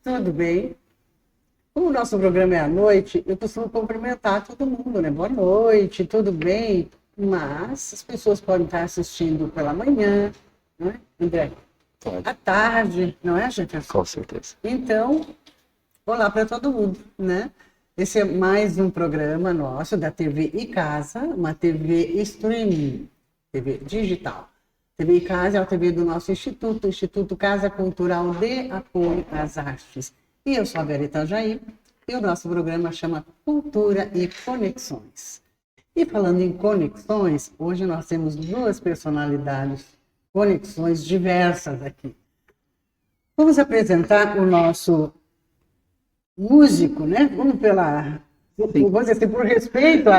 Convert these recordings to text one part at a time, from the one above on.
Tudo bem? Como o nosso programa é à noite, eu costumo cumprimentar todo mundo, né? Boa noite, tudo bem? Mas as pessoas podem estar assistindo pela manhã, não é, André? À tarde, não é, gente? Com certeza. Então, olá para todo mundo, né? Esse é mais um programa nosso da TV e Casa, uma TV streaming, TV digital. TV e Casa é a TV do nosso Instituto, Instituto Casa Cultural de Apoio às Artes. E eu sou a Vera Itajaí, e o nosso programa chama Cultura e Conexões. E falando em conexões, hoje nós temos duas personalidades, conexões diversas aqui. Vamos apresentar o nosso músico, né? Vamos pela... Vou dizer assim, por respeito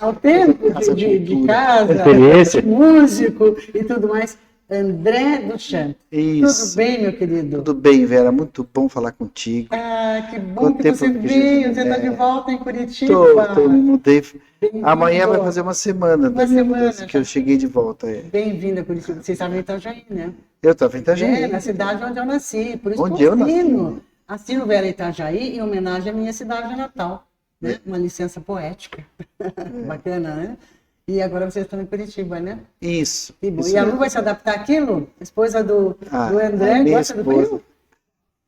ao tempo de casa, de músico e tudo mais. André Duchamp. Isso. Tudo bem, meu querido? Tudo bem, Vera. Muito bom falar contigo. Ah, que bom que você veio. Você está de volta em Curitiba. Tô, mudei. Amanhã vai fazer uma semana. Que eu cheguei de volta. Bem-vinda a Curitiba. Vocês sabem Itajaí, né? Eu estava em Itajaí. Na cidade onde eu nasci. Por isso onde eu nasci. Assino Vera Itajaí em homenagem à minha cidade natal. Né? Uma licença poética. Bacana, né? E agora vocês estão em Curitiba, né? Isso. Que bom. E a Lu vai se adaptar àquilo? Esposa do André, gosta do frio?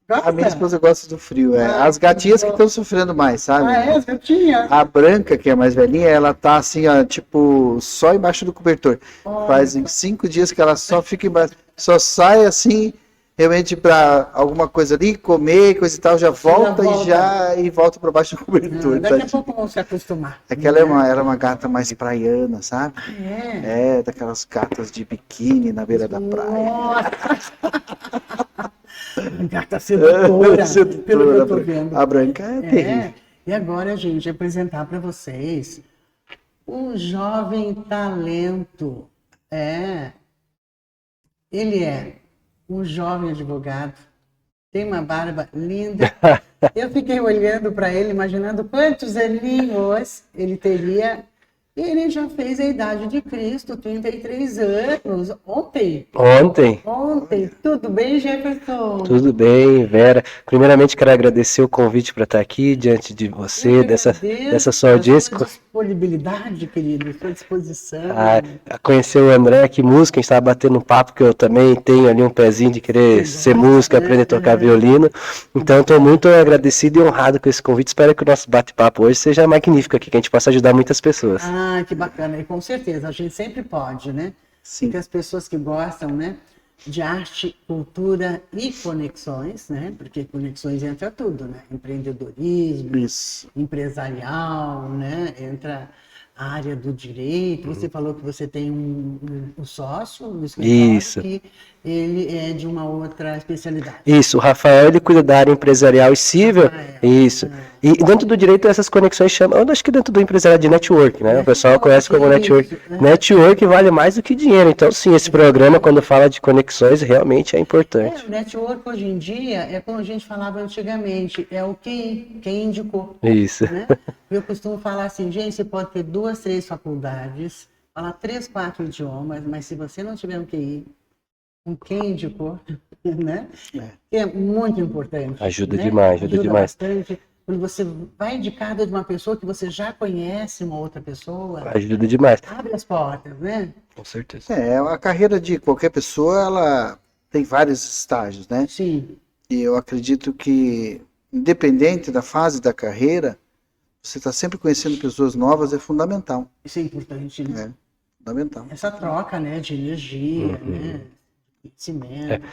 Gosta? A minha esposa gosta do frio, é. As gatinhas que estão sofrendo mais, sabe? As gatinhas. A Branca, que é a mais velhinha, ela tá assim, ó, tipo, só embaixo do cobertor. Faz 5 dias que ela só fica embaixo, só sai assim, realmente para alguma coisa ali, comer, coisa e tal, já volta. E volta para baixo do cobertor. Daqui a pouco vão se acostumar. É que ela era uma gata mais praiana, sabe? É, daquelas gatas de biquíni na beira da praia. Nossa! Gata sedutora, pelo que eu tô vendo. A Branca é terrível. E agora, gente, apresentar para vocês um jovem talento. Ele é um jovem advogado, tem uma barba linda. Eu fiquei olhando para ele, imaginando quantos aninhos ele teria. E ele já fez a idade de Cristo, 33 anos, ontem. Tudo bem, Jefferson? Tudo bem, Vera. Primeiramente, quero agradecer o convite para estar aqui diante de você, dessa sua audiência. Sua disponibilidade, querido, sua disposição. Conhecer o André, que música, a gente estava batendo um papo que eu também tenho ali um pezinho de querer ser músico, aprender a tocar violino. Então, estou muito agradecido e honrado com esse convite. Espero que o nosso bate-papo hoje seja magnífico aqui, que a gente possa ajudar muitas pessoas. Que bacana. E com certeza, a gente sempre pode, né? Sim. Porque as pessoas que gostam, né, de arte, cultura e conexões, né? Porque conexões entra tudo, né? Empreendedorismo, empresarial, né? Entra a área do direito. Você falou que você tem um sócio no escritório que ele é de uma outra especialidade. Isso, o Rafael, ele cuida da área empresarial e civil. Isso. E dentro do direito, essas conexões chamam, eu acho que dentro do empresarial de network, né? O pessoal conhece como network. Network vale mais do que dinheiro. Então, sim, esse programa, quando fala de conexões, realmente é importante. O network, hoje em dia, é como a gente falava antigamente, é o quem indicou. Isso. Né? Eu costumo falar assim, gente, você pode ter 2, 3 faculdades, falar 3, 4 idiomas, mas se você não tiver um QI, com quem indicou, né? É muito importante. Ajuda demais, ajuda demais. Bastante. Quando você vai indicado de uma pessoa que você já conhece, uma outra pessoa, ajuda demais. Abre as portas, né? Com certeza. A carreira de qualquer pessoa, ela tem vários estágios, né? Sim. E eu acredito que, independente da fase da carreira, você está sempre conhecendo pessoas novas, é fundamental. Isso é importante, né? É fundamental. Essa troca, né, de energia, né? Conhecimento.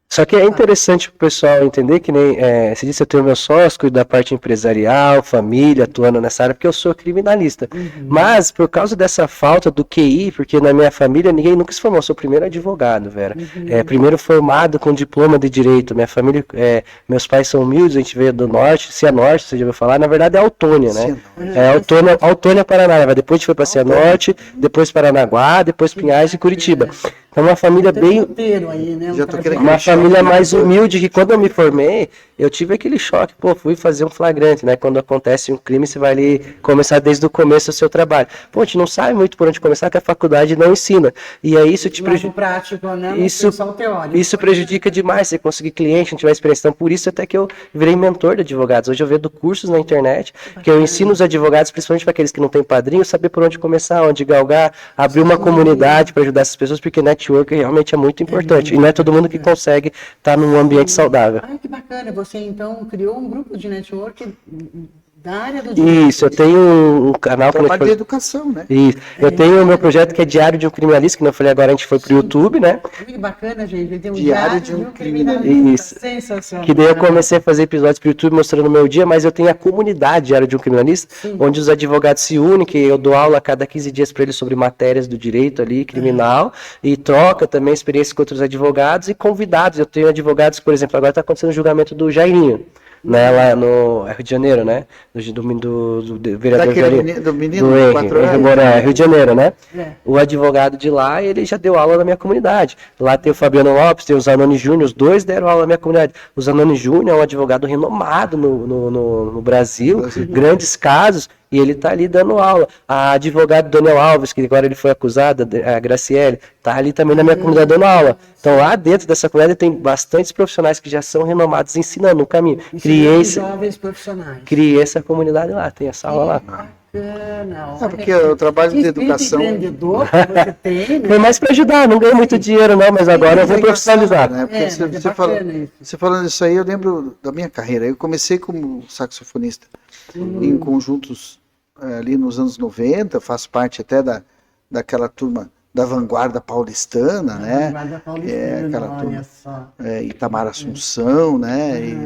Só que é interessante para o pessoal entender que nem você disse, eu tenho meu sócio, cuido da parte empresarial, família, atuando nessa área, porque eu sou criminalista. Mas, por causa dessa falta do QI, porque na minha família ninguém nunca se formou, eu sou o primeiro advogado, Vera. Primeiro formado com diploma de direito. Minha família, meus pais são humildes, a gente veio do norte, Cianorte, você já ouviu falar, na verdade é Autônia, né? Autônia, Paraná, depois a gente foi para Cianorte, depois Paranaguá, depois Pinhais e Curitiba. Então, uma família Tem um bem... roteiro aí, né? Já tô querendo Uma choque, família né? mais humilde, que quando eu me formei, eu tive aquele choque, pô, fui fazer um flagrante, né? Quando acontece um crime, você vai ali começar desde o começo o seu trabalho. Pô, a gente não sabe muito por onde começar, que a faculdade não ensina. E aí isso te Lado prejudica. prático, né? Não Isso, só o teórico. isso prejudica demais você conseguir cliente, não tiver experiência. Então, por isso até que eu virei mentor de advogados. Hoje eu vendo cursos na internet, que eu ensino os advogados, principalmente para aqueles que não têm padrinho, saber por onde começar, onde galgar, abrir uma comunidade para ajudar essas pessoas, porque network realmente é muito importante. E não é todo mundo que consegue estar num ambiente saudável. Ai, que bacana. Você, então, criou um grupo de network da área do direito. Isso, eu tenho um canal que eu Trabalho de educação, né? Isso. Eu tenho o meu projeto que é Diário de um Criminalista, que não falei agora, a gente foi pro YouTube, né? Que bacana, gente. Ele tem um Diário diário de um Isso. Sensacional. Que daí eu comecei a fazer episódios pro YouTube mostrando o meu dia, mas eu tenho a comunidade Diário de um Criminalista, onde os advogados se unem, que eu dou aula a cada 15 dias para eles sobre matérias do direito ali, criminal, e troca também experiência com outros advogados e convidados. Eu tenho advogados, por exemplo, agora está acontecendo o julgamento do Jairinho. Né, lá no Rio de Janeiro, né? Do vereador Daquele Jairinho. do menino, do Henry, 4 anos. Henry Boré, Rio de Janeiro, né? É. O advogado de lá, ele já deu aula na minha comunidade. Lá tem o Fabiano Lopes, tem o Zanoni Júnior, os dois deram aula na minha comunidade. O Zanoni Júnior é um advogado renomado no Brasil, grandes casos, e ele está ali dando aula. A advogada Daniel Alves, que agora ele foi acusada, a Graciele, está ali também na minha comunidade dando aula. Então lá dentro dessa comunidade tem bastantes profissionais que já são renomados ensinando o caminho. Jovens profissionais. Criei essa comunidade lá, tem essa aula lá. Bacana. É porque o trabalho de educação... empreendedor que você tem, né? Foi mais para ajudar, não ganhei muito dinheiro não, mas agora eu vou profissionalizar. Né? Porque mas é bacana isso. você falando isso aí, eu lembro da minha carreira. Eu comecei como saxofonista em conjuntos ali nos anos 90, faço parte até daquela turma da vanguarda paulistana, né? Vanguarda paulistana, Aquela olha turma, só. Itamar Assunção, né? E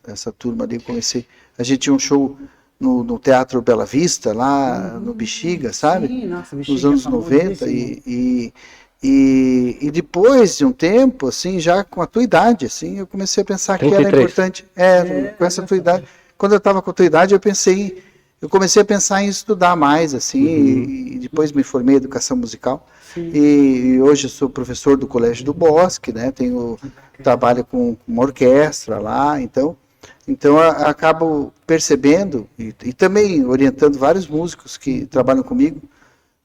essa turma ali eu comecei. A gente tinha um show no Teatro Bela Vista, lá no Bexiga, sabe? Sim, nossa, Nos anos 90 e depois de um tempo, assim, já com a tua idade, assim, eu comecei a pensar que era 33. importante, com essa tua idade. Quando eu estava com a tua idade, eu comecei a pensar em estudar mais, assim, e depois me formei em educação musical. E hoje eu sou professor do Colégio do Bosque, né? Trabalho com uma orquestra lá, então acabo percebendo e também orientando vários músicos que trabalham comigo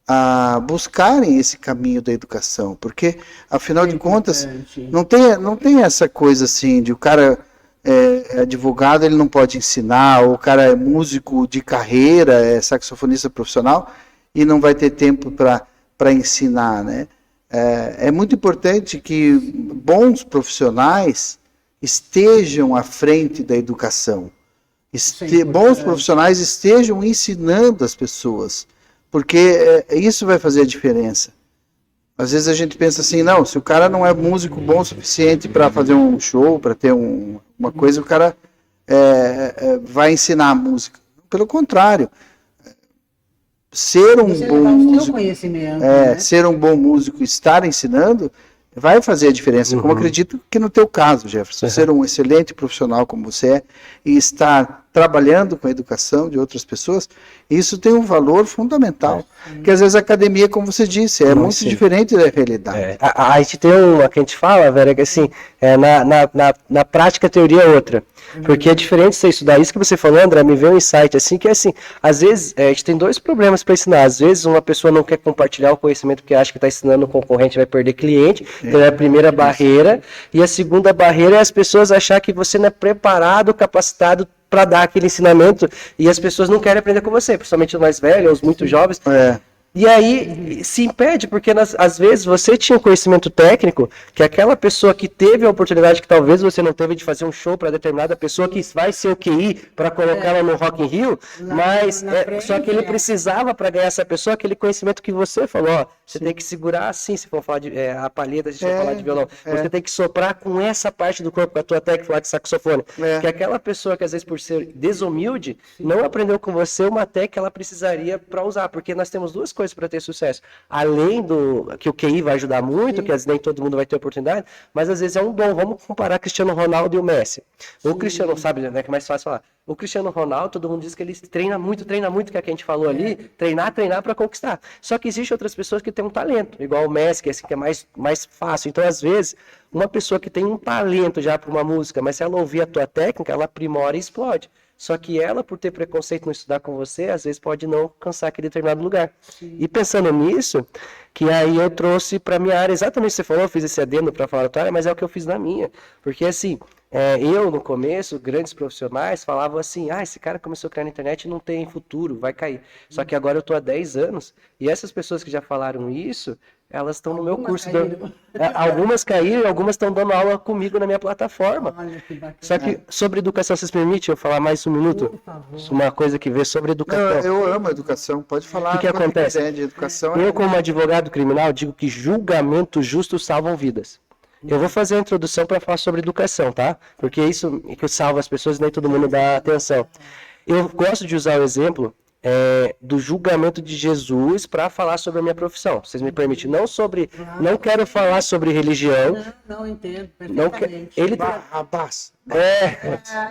a buscarem esse caminho da educação, porque afinal de contas não tem essa coisa assim de o cara é advogado, ele não pode ensinar, ou o cara é músico de carreira, é saxofonista profissional e não vai ter tempo para ensinar, né? É muito importante que bons profissionais estejam à frente da educação. Bons profissionais estejam ensinando as pessoas, porque isso vai fazer a diferença. Às vezes a gente pensa assim, não, se o cara não é músico bom o suficiente para fazer um show, para ter uma coisa, o cara vai ensinar a música. Pelo contrário, ser um bom músico, né? ser um bom músico, estar ensinando, vai fazer a diferença, como acredito que no teu caso, Jefferson, ser um excelente profissional como você é e estar trabalhando com a educação de outras pessoas, isso tem um valor fundamental, porque às vezes a academia, como você disse, é muito diferente da realidade. A gente tem uma que a gente fala, Vera, que assim, na prática a teoria é outra. Porque é diferente você estudar isso que você falou, André, me veio um insight assim, que é assim, às vezes a gente tem dois problemas para ensinar. Às vezes uma pessoa não quer compartilhar o conhecimento porque acha que está ensinando o concorrente vai perder cliente, então é a primeira barreira. E a segunda barreira é as pessoas achar que você não é preparado, capacitado para dar aquele ensinamento e as pessoas não querem aprender com você, principalmente os mais velhos, os muito jovens. E aí se impede, porque às vezes você tinha um conhecimento técnico que aquela pessoa que teve a oportunidade que talvez você não teve de fazer um show para determinada pessoa que vai ser o QI para colocá-la no Rock in Rio, mas só que ele precisava para ganhar essa pessoa aquele conhecimento que você falou, ó, você tem que segurar assim, se for falar de a palheta, a gente vai falar de violão, você tem que soprar com essa parte do corpo, com a tua técnica, falar de saxofone, que aquela pessoa que às vezes por ser desumilde, não aprendeu com você uma técnica que ela precisaria para usar, porque nós temos duas coisas coisas para ter sucesso. Além do que o QI vai ajudar muito, que às vezes nem todo mundo vai ter oportunidade, mas às vezes é um dom. Vamos comparar Cristiano Ronaldo e o Messi. O Cristiano, sabe, né, que é mais fácil falar. O Cristiano Ronaldo, todo mundo diz que ele treina muito, que é o que a gente falou ali, treinar para conquistar. Só que existem outras pessoas que têm um talento, igual o Messi, que é, assim, que é mais fácil. Então, às vezes, uma pessoa que tem um talento já para uma música, mas se ela ouvir a tua técnica, ela aprimora e explode. Só que ela, por ter preconceito não estudar com você, às vezes pode não alcançar aquele determinado lugar. E pensando nisso, que aí eu trouxe para minha área, exatamente o que você falou, eu fiz esse adendo para falar da tua área, mas é o que eu fiz na minha. Porque assim, eu no começo, grandes profissionais falavam assim, esse cara começou a criar na internet e não tem futuro, vai cair. Só que agora eu estou há 10 anos, e essas pessoas que já falaram isso, elas estão no meu curso. Algumas caíram, algumas estão dando aula comigo na minha plataforma. Olha que bacana. Só que sobre educação, vocês permitem eu falar mais um minuto? Por favor. Uma coisa que vê sobre educação. Eu amo a educação, pode falar. O que quando acontece? quiser de educação. Eu, como advogado criminal, digo que julgamentos justos salvam vidas. Eu vou fazer a introdução para falar sobre educação, tá? Porque é isso que salva as pessoas e nem todo mundo dá atenção. Eu gosto de usar o exemplo do julgamento de Jesus para falar sobre a minha profissão. Vocês me permitem? Não quero falar sobre religião. Não entendo Não perfeitamente. Rapaz.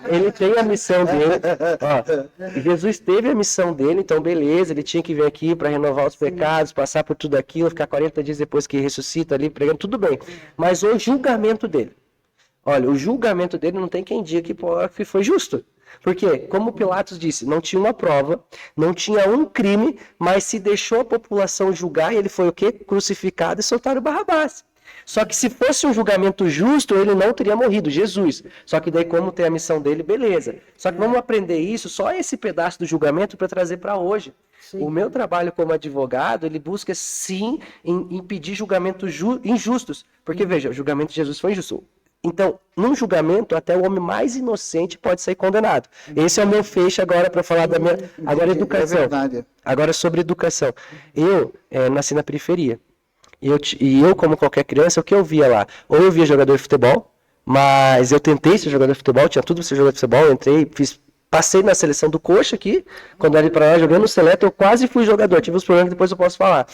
Ele tem a missão dele. Ó, Jesus teve a missão dele, então beleza, ele tinha que vir aqui para renovar os pecados, passar por tudo aquilo, ficar 40 dias depois que ressuscita ali pregando, tudo bem. Mas o julgamento dele, olha, o julgamento dele não tem quem diga que foi justo. Porque, como Pilatos disse, não tinha uma prova, não tinha um crime, mas se deixou a população julgar e ele foi o quê? Crucificado e soltaram Barrabás. Só que se fosse um julgamento justo, ele não teria morrido, Jesus. Só que daí, como tem a missão dele, beleza. Só que vamos aprender isso, só esse pedaço do julgamento para trazer para hoje. Sim. O meu trabalho como advogado, ele busca sim impedir julgamentos injustos. Porque, veja, o julgamento de Jesus foi injusto. Então, num julgamento, até o homem mais inocente pode ser condenado. Esse é o meu fecho agora para falar da minha... Agora, educação. É verdade. Agora, sobre educação. Eu nasci na periferia. E eu, como qualquer criança, o que eu via lá? Ou eu via jogador de futebol, mas eu tentei ser jogador de futebol, tinha tudo para ser jogador de futebol, eu entrei, passei na seleção do Coxa aqui, quando eu ia para lá jogando no Seleto, eu quase fui jogador, tive uns problemas que depois eu posso falar.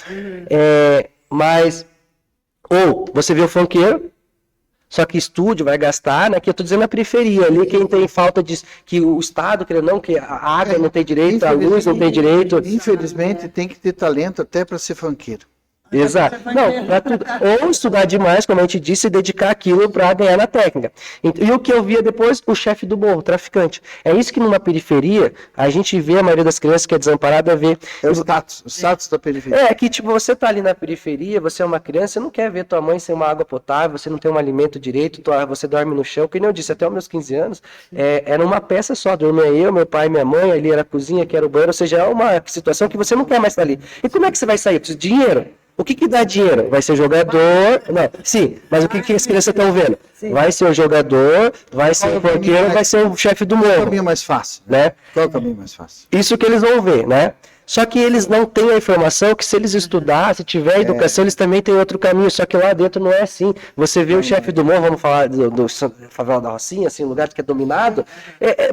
Ou você vê o funkeiro, só que estúdio vai gastar, né? Que eu tô dizendo na periferia ali, quem tem falta de... Que o Estado, que a água não tem direito, a luz não tem direito. Infelizmente, tem que ter talento até para ser funkeiro. Exato. Não, pra tudo. Ou estudar demais, como a gente disse, e dedicar aquilo para ganhar na técnica. E o que eu via depois, o chefe do morro, o traficante. É isso que numa periferia, a gente vê, a maioria das crianças que é desamparada vê... É o status da periferia. Que tipo, você tá ali na periferia, você é uma criança, você não quer ver tua mãe sem uma água potável, você não tem um alimento direito, você dorme no chão, que nem eu disse, até os meus 15 anos, era uma peça só, dormia eu, meu pai, minha mãe, ali era a cozinha, aqui era o banheiro, ou seja, é uma situação que você não quer mais estar ali. E como é que você vai sair? Precisa de dinheiro. O que dá dinheiro? Vai ser jogador... Não, sim, mas o que as crianças estão vendo? Sim. Vai ser o jogador, vai ser o funkeiro, vai ser o chefe do morro. Qual é o caminho mais fácil? Né? Qual é o caminho mais fácil? Isso que eles vão ver, né? Só que eles não têm a informação que se eles estudar, se tiver educação, eles também têm outro caminho. Só que lá dentro não é assim. Você vê o chefe do morro, vamos falar do favela da Rocinha, assim, lugar que é dominado,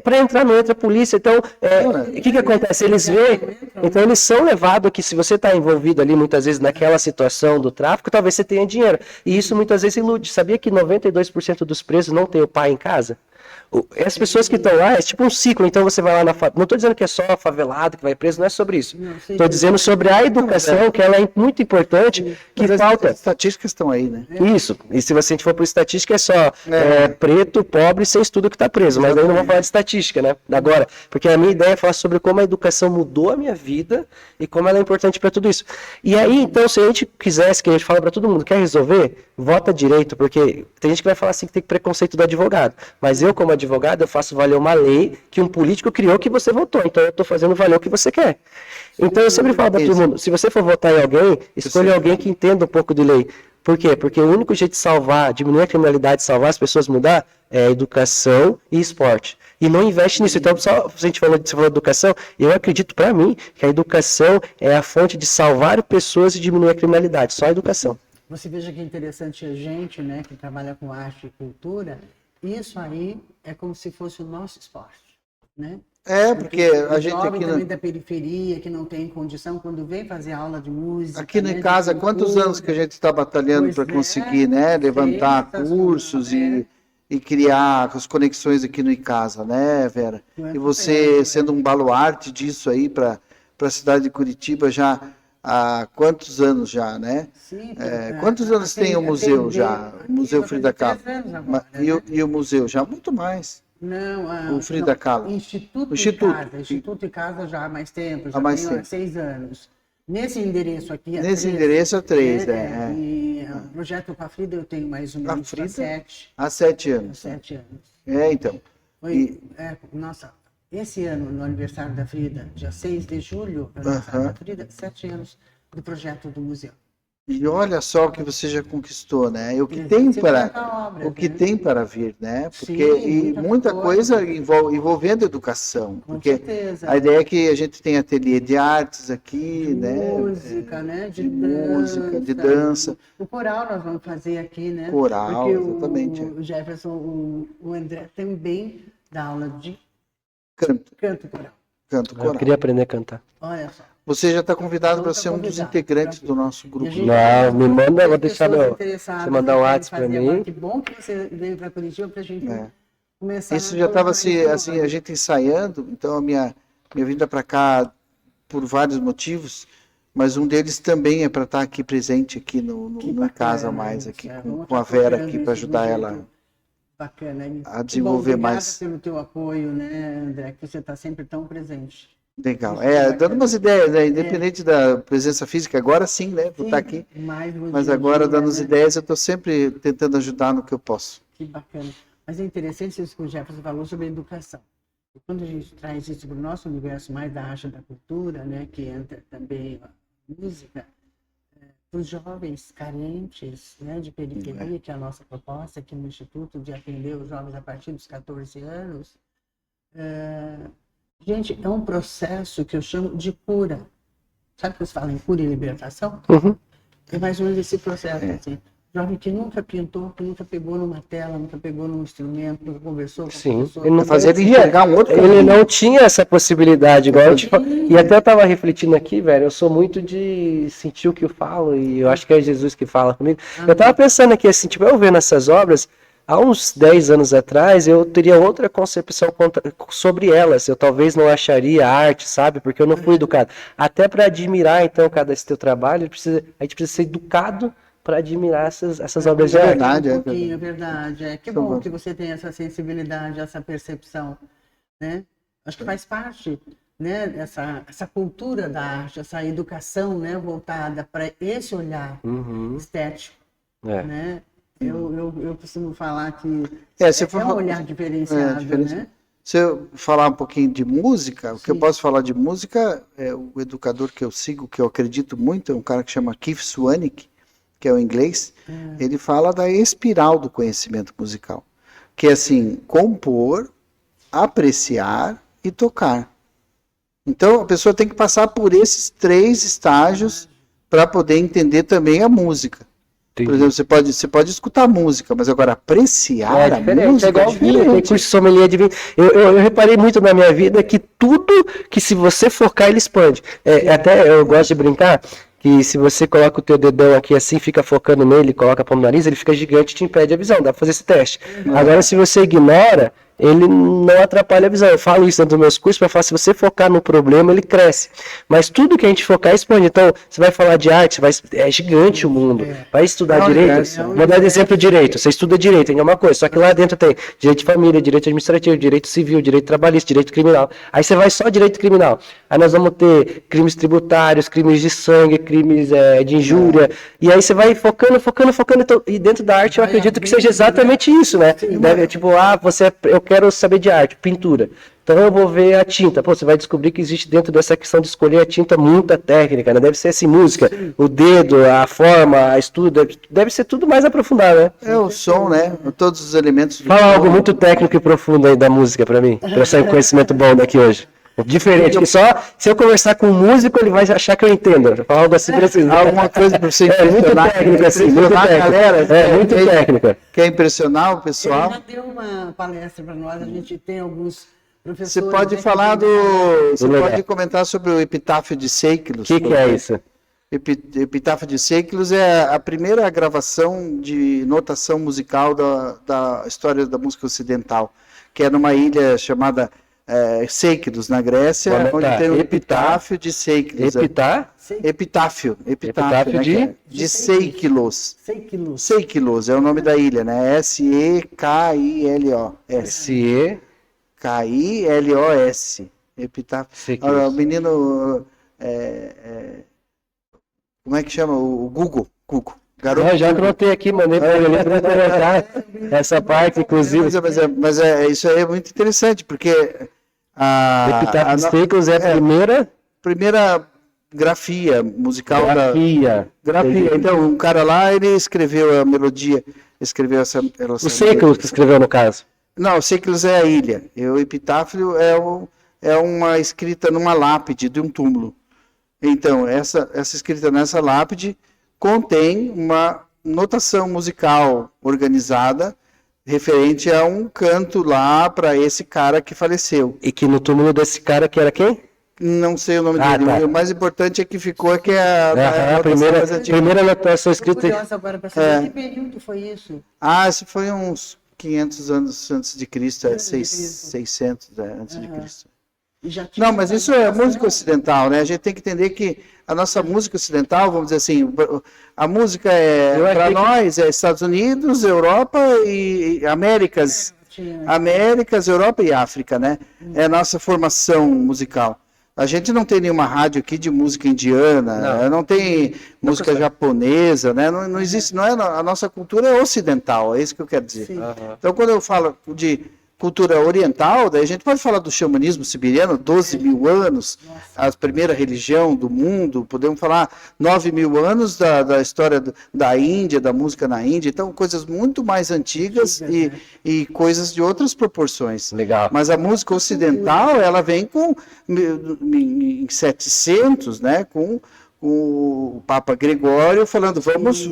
para entrar não entra a polícia. Então, o que acontece? Eles veem, então eles são levados que se você está envolvido ali muitas vezes naquela situação do tráfico, talvez você tenha dinheiro. E isso muitas vezes ilude. Sabia que 92% dos presos não tem o pai em casa? As pessoas que estão lá, é tipo um ciclo, então você vai lá na favela. Não estou dizendo que é só favelado que vai preso, não é sobre isso. Estou dizendo sobre a educação, que ela é muito importante, que falta. As estatísticas estão aí, né? Isso, e se a gente for por estatística, é só preto, pobre, sem estudo que está preso, mas aí não vou falar de estatística, né? Agora, porque a minha ideia é falar sobre como a educação mudou a minha vida e como ela é importante para tudo isso. E aí, então, se a gente quisesse, que a gente fala para todo mundo, quer resolver? Vota direito, porque tem gente que vai falar assim que tem preconceito do advogado, mas eu, como advogado, eu faço valer uma lei que um político criou que você votou. Então eu estou fazendo valer o que você quer. Então eu sempre falo para todo mundo, se você for votar em alguém, escolha alguém que entenda um pouco de lei. Por quê? Porque o único jeito de salvar, diminuir a criminalidade, salvar as pessoas, mudar, é educação e esporte. E não investe nisso. Então, só a gente falou de educação, eu acredito para mim que a educação é a fonte de salvar pessoas e diminuir a criminalidade. Só a educação. Você veja que interessante a gente, né, que trabalha com arte e cultura, isso aí é como se fosse o nosso esporte. né? Porque a O gente jovem aqui também da periferia, que não tem condição, quando vem fazer aula de música... aqui né, em de casa, quantos cultura, anos que a gente está batalhando pois para conseguir, né, levantar sensacional, cursos e criar as conexões aqui no Icasa, né, Vera? E você sendo um baluarte disso aí para a cidade de Curitiba já há quantos anos já, né? Sim, Quantos anos tem o museu já? O Museu Frida Kahlo. 3 anos agora, E o museu já? Muito mais. Não, O Frida Kahlo. Instituto Instituto. Instituto e Casa já há mais tempo, já Há mais tenho tempo. há 6 anos. Nesse endereço aqui, Nesse endereço é 3, E o projeto com a Frida eu tenho mais ou A menos Frida? 7. Há 7 anos. 7 anos. Então. Nossa, esse ano, no aniversário da Frida, dia 6 de julho, aniversário da Frida, 7 anos do projeto do museu. E olha só o que você já conquistou, né? E o que tem para vir, né? Porque Sim, muita coisa envolvendo educação, com porque certeza. a ideia é que a gente tem ateliê de artes aqui, De né? música, né? De música, de dança. O coral nós vamos fazer aqui, né? Coral, porque exatamente. O Jefferson, o André também dá aula de Canto coral. Eu queria aprender a cantar. Olha só. Você já está convidado Então para tá ser um dos convidado integrantes pra do nosso grupo. Não, me manda, vou deixar Pessoas você interessadas mandar um em WhatsApp para fazer mim. agora. Que bom que você veio para Curitiba para a gente começar. Isso já estava assim, a gente ensaiando, então a minha vinda para cá por vários motivos, mas um deles também é para estar aqui presente aqui no Casa Mais, aqui com a Vera aqui para ajudar ela bacana, a desenvolver mais. Obrigada pelo teu apoio, né, André, que você está sempre tão presente. Legal. Dando umas ideias, né? Independente da presença física, agora sim, né? Vou estar aqui. Mas agora, dando as ideias, eu estou sempre tentando ajudar no que eu posso. Que bacana. Mas é interessante isso que o Jefferson falou sobre a educação. E quando a gente traz isso para o nosso universo mais da arte da cultura, né, que entra também a música, para os jovens carentes, né, de periferia, que é a nossa proposta aqui no Instituto, de atender os jovens a partir dos 14 anos, gente, é um processo que eu chamo de cura. Sabe que eles falam em cura e libertação? Uhum. É mais ou menos esse processo, assim. Jovem que nunca pintou, que nunca pegou numa tela, nunca pegou num instrumento, nunca conversou com a pessoa. Ele não Fazer ele enxergar um outro Ele caminho. não tinha essa possibilidade, igual eu te falo. E até eu tava refletindo aqui, velho, eu sou muito de sentir o que eu falo, e eu acho que é Jesus que fala comigo. Eu tava pensando aqui, assim, tipo, eu vendo essas obras, há uns 10 anos atrás, eu teria outra concepção sobre elas. Eu talvez não acharia arte, sabe? Porque eu não fui educado. Até para admirar, então, esse teu trabalho, a gente precisa ser educado para admirar essas obras de arte. Verdade, Um pouquinho, é verdade. Que bom que você tem essa sensibilidade, essa percepção, né? Acho que faz parte, né, essa cultura da arte, essa educação, né, voltada para esse olhar estético, né? Eu costumo falar que é um olhar diferenciado, né? Se eu falar um pouquinho de música, o que eu posso falar de música é o educador que eu sigo, que eu acredito muito, é um cara que chama Keith Swanick, que é o inglês. Ele fala da espiral do conhecimento musical, que é assim, compor, apreciar e tocar. Então a pessoa tem que passar por esses 3 estágios para poder entender também a música. Entendi. Por exemplo, você pode escutar música, mas agora apreciar a música é igual é vinho, tem diferente. curso de sommelier de vinho. Eu reparei muito na minha vida que tudo que se você focar, ele expande. Até eu gosto de brincar que se você coloca o teu dedão aqui assim, fica focando nele, coloca a palma no nariz, ele fica gigante e te impede a visão. Dá pra fazer esse teste. Agora, se você ignora, ele não atrapalha a visão. Eu falo isso dentro dos meus cursos para falar, se você focar no problema, ele cresce. Mas tudo que a gente focar expande. Então, você vai falar de arte, é gigante o mundo. Vai estudar direito. Vou dar exemplo direito. Você estuda direito, é uma coisa. Só que lá dentro tem direito de família, direito administrativo, direito civil, direito trabalhista, direito criminal. Aí você vai só direito criminal. Aí nós vamos ter crimes tributários, crimes de sangue, crimes de injúria. E aí você vai focando. Então, e dentro da arte eu acredito que seja exatamente isso, né? Tipo, eu quero saber de arte, pintura. Então eu vou ver a tinta. Pô, você vai descobrir que existe dentro dessa questão de escolher a tinta muita técnica, né? Deve ser assim, música, o dedo, a forma, a estudo, deve ser tudo mais aprofundado, né? É o som, né? Todos os elementos do Fala som. algo muito técnico e profundo aí da música pra mim, pra eu sair com conhecimento bom daqui hoje. Diferente, que só se eu conversar com um músico, ele vai achar que eu entendo. Vou falar algo assim pra vocês. Alguma coisa para você muito técnico, assim, muito técnico. Galera, muito técnico. Quer impressionar o pessoal? Ele já deu uma palestra para nós, a gente tem alguns Você Professores, pode né, falar que Você Legal. pode comentar sobre o Epitáfio de Céiculos. O que é isso? Epitáfio de Céiculos é a primeira gravação de notação musical da história da música ocidental, que é numa ilha chamada Céiculos, na Grécia, Vou onde anotar. tem o Epitáfio de Céiculos. Epitáfio Epitáfio né, de? que é de Céiculos. Céiculos. Céiculos é o nome da ilha, né? S-E-K-I-L-O-S. S-E. K-I-L-O-S. Epitáfio. Céiculos. Olha, o menino. Como é que chama? O Google. Garoto. Não, já que eu anotei aqui, mandei para ele pra anotar essa parte, inclusive. Isso aí é muito interessante, porque Epitáfio de Céiculos é a primeira grafia musical grafia. grafia. Então, um cara lá, ele escreveu a melodia, escreveu essa O Céiculos que escreveu no caso. Não, o Céiculos é a ilha. E o epitáfio é uma escrita numa lápide de um túmulo. Então, essa escrita nessa lápide contém uma notação musical organizada referente a um canto lá para esse cara que faleceu. E que no túmulo desse cara que era quem? Não sei o nome dele. Tá. O mais importante é que ficou que é a primeira, mais antiga. primeira anotação Estou escrita. curiosa agora para saber que período foi isso. Esse foi uns 500 anos antes de Cristo, 600 antes de Cristo. E já tinha Não, mas isso é música ocidental, né? A gente tem que entender que a nossa música ocidental, vamos dizer assim, a música para nós é Estados Unidos, Europa e Américas, Europa e África, né? É a nossa formação musical. A gente não tem nenhuma rádio aqui de música indiana, não tem música japonesa, né? Não existe, não é, a nossa cultura é ocidental, é isso que eu quero dizer. Então, quando eu falo de cultura oriental, daí a gente pode falar do xamanismo siberiano, 12 mil anos, a primeira religião do mundo, podemos falar 9 mil anos da história da Índia, da música na Índia, então coisas muito mais antigas e coisas de outras proporções. Legal. Mas a música ocidental, ela vem em 700, né, com o Papa Gregório falando, vamos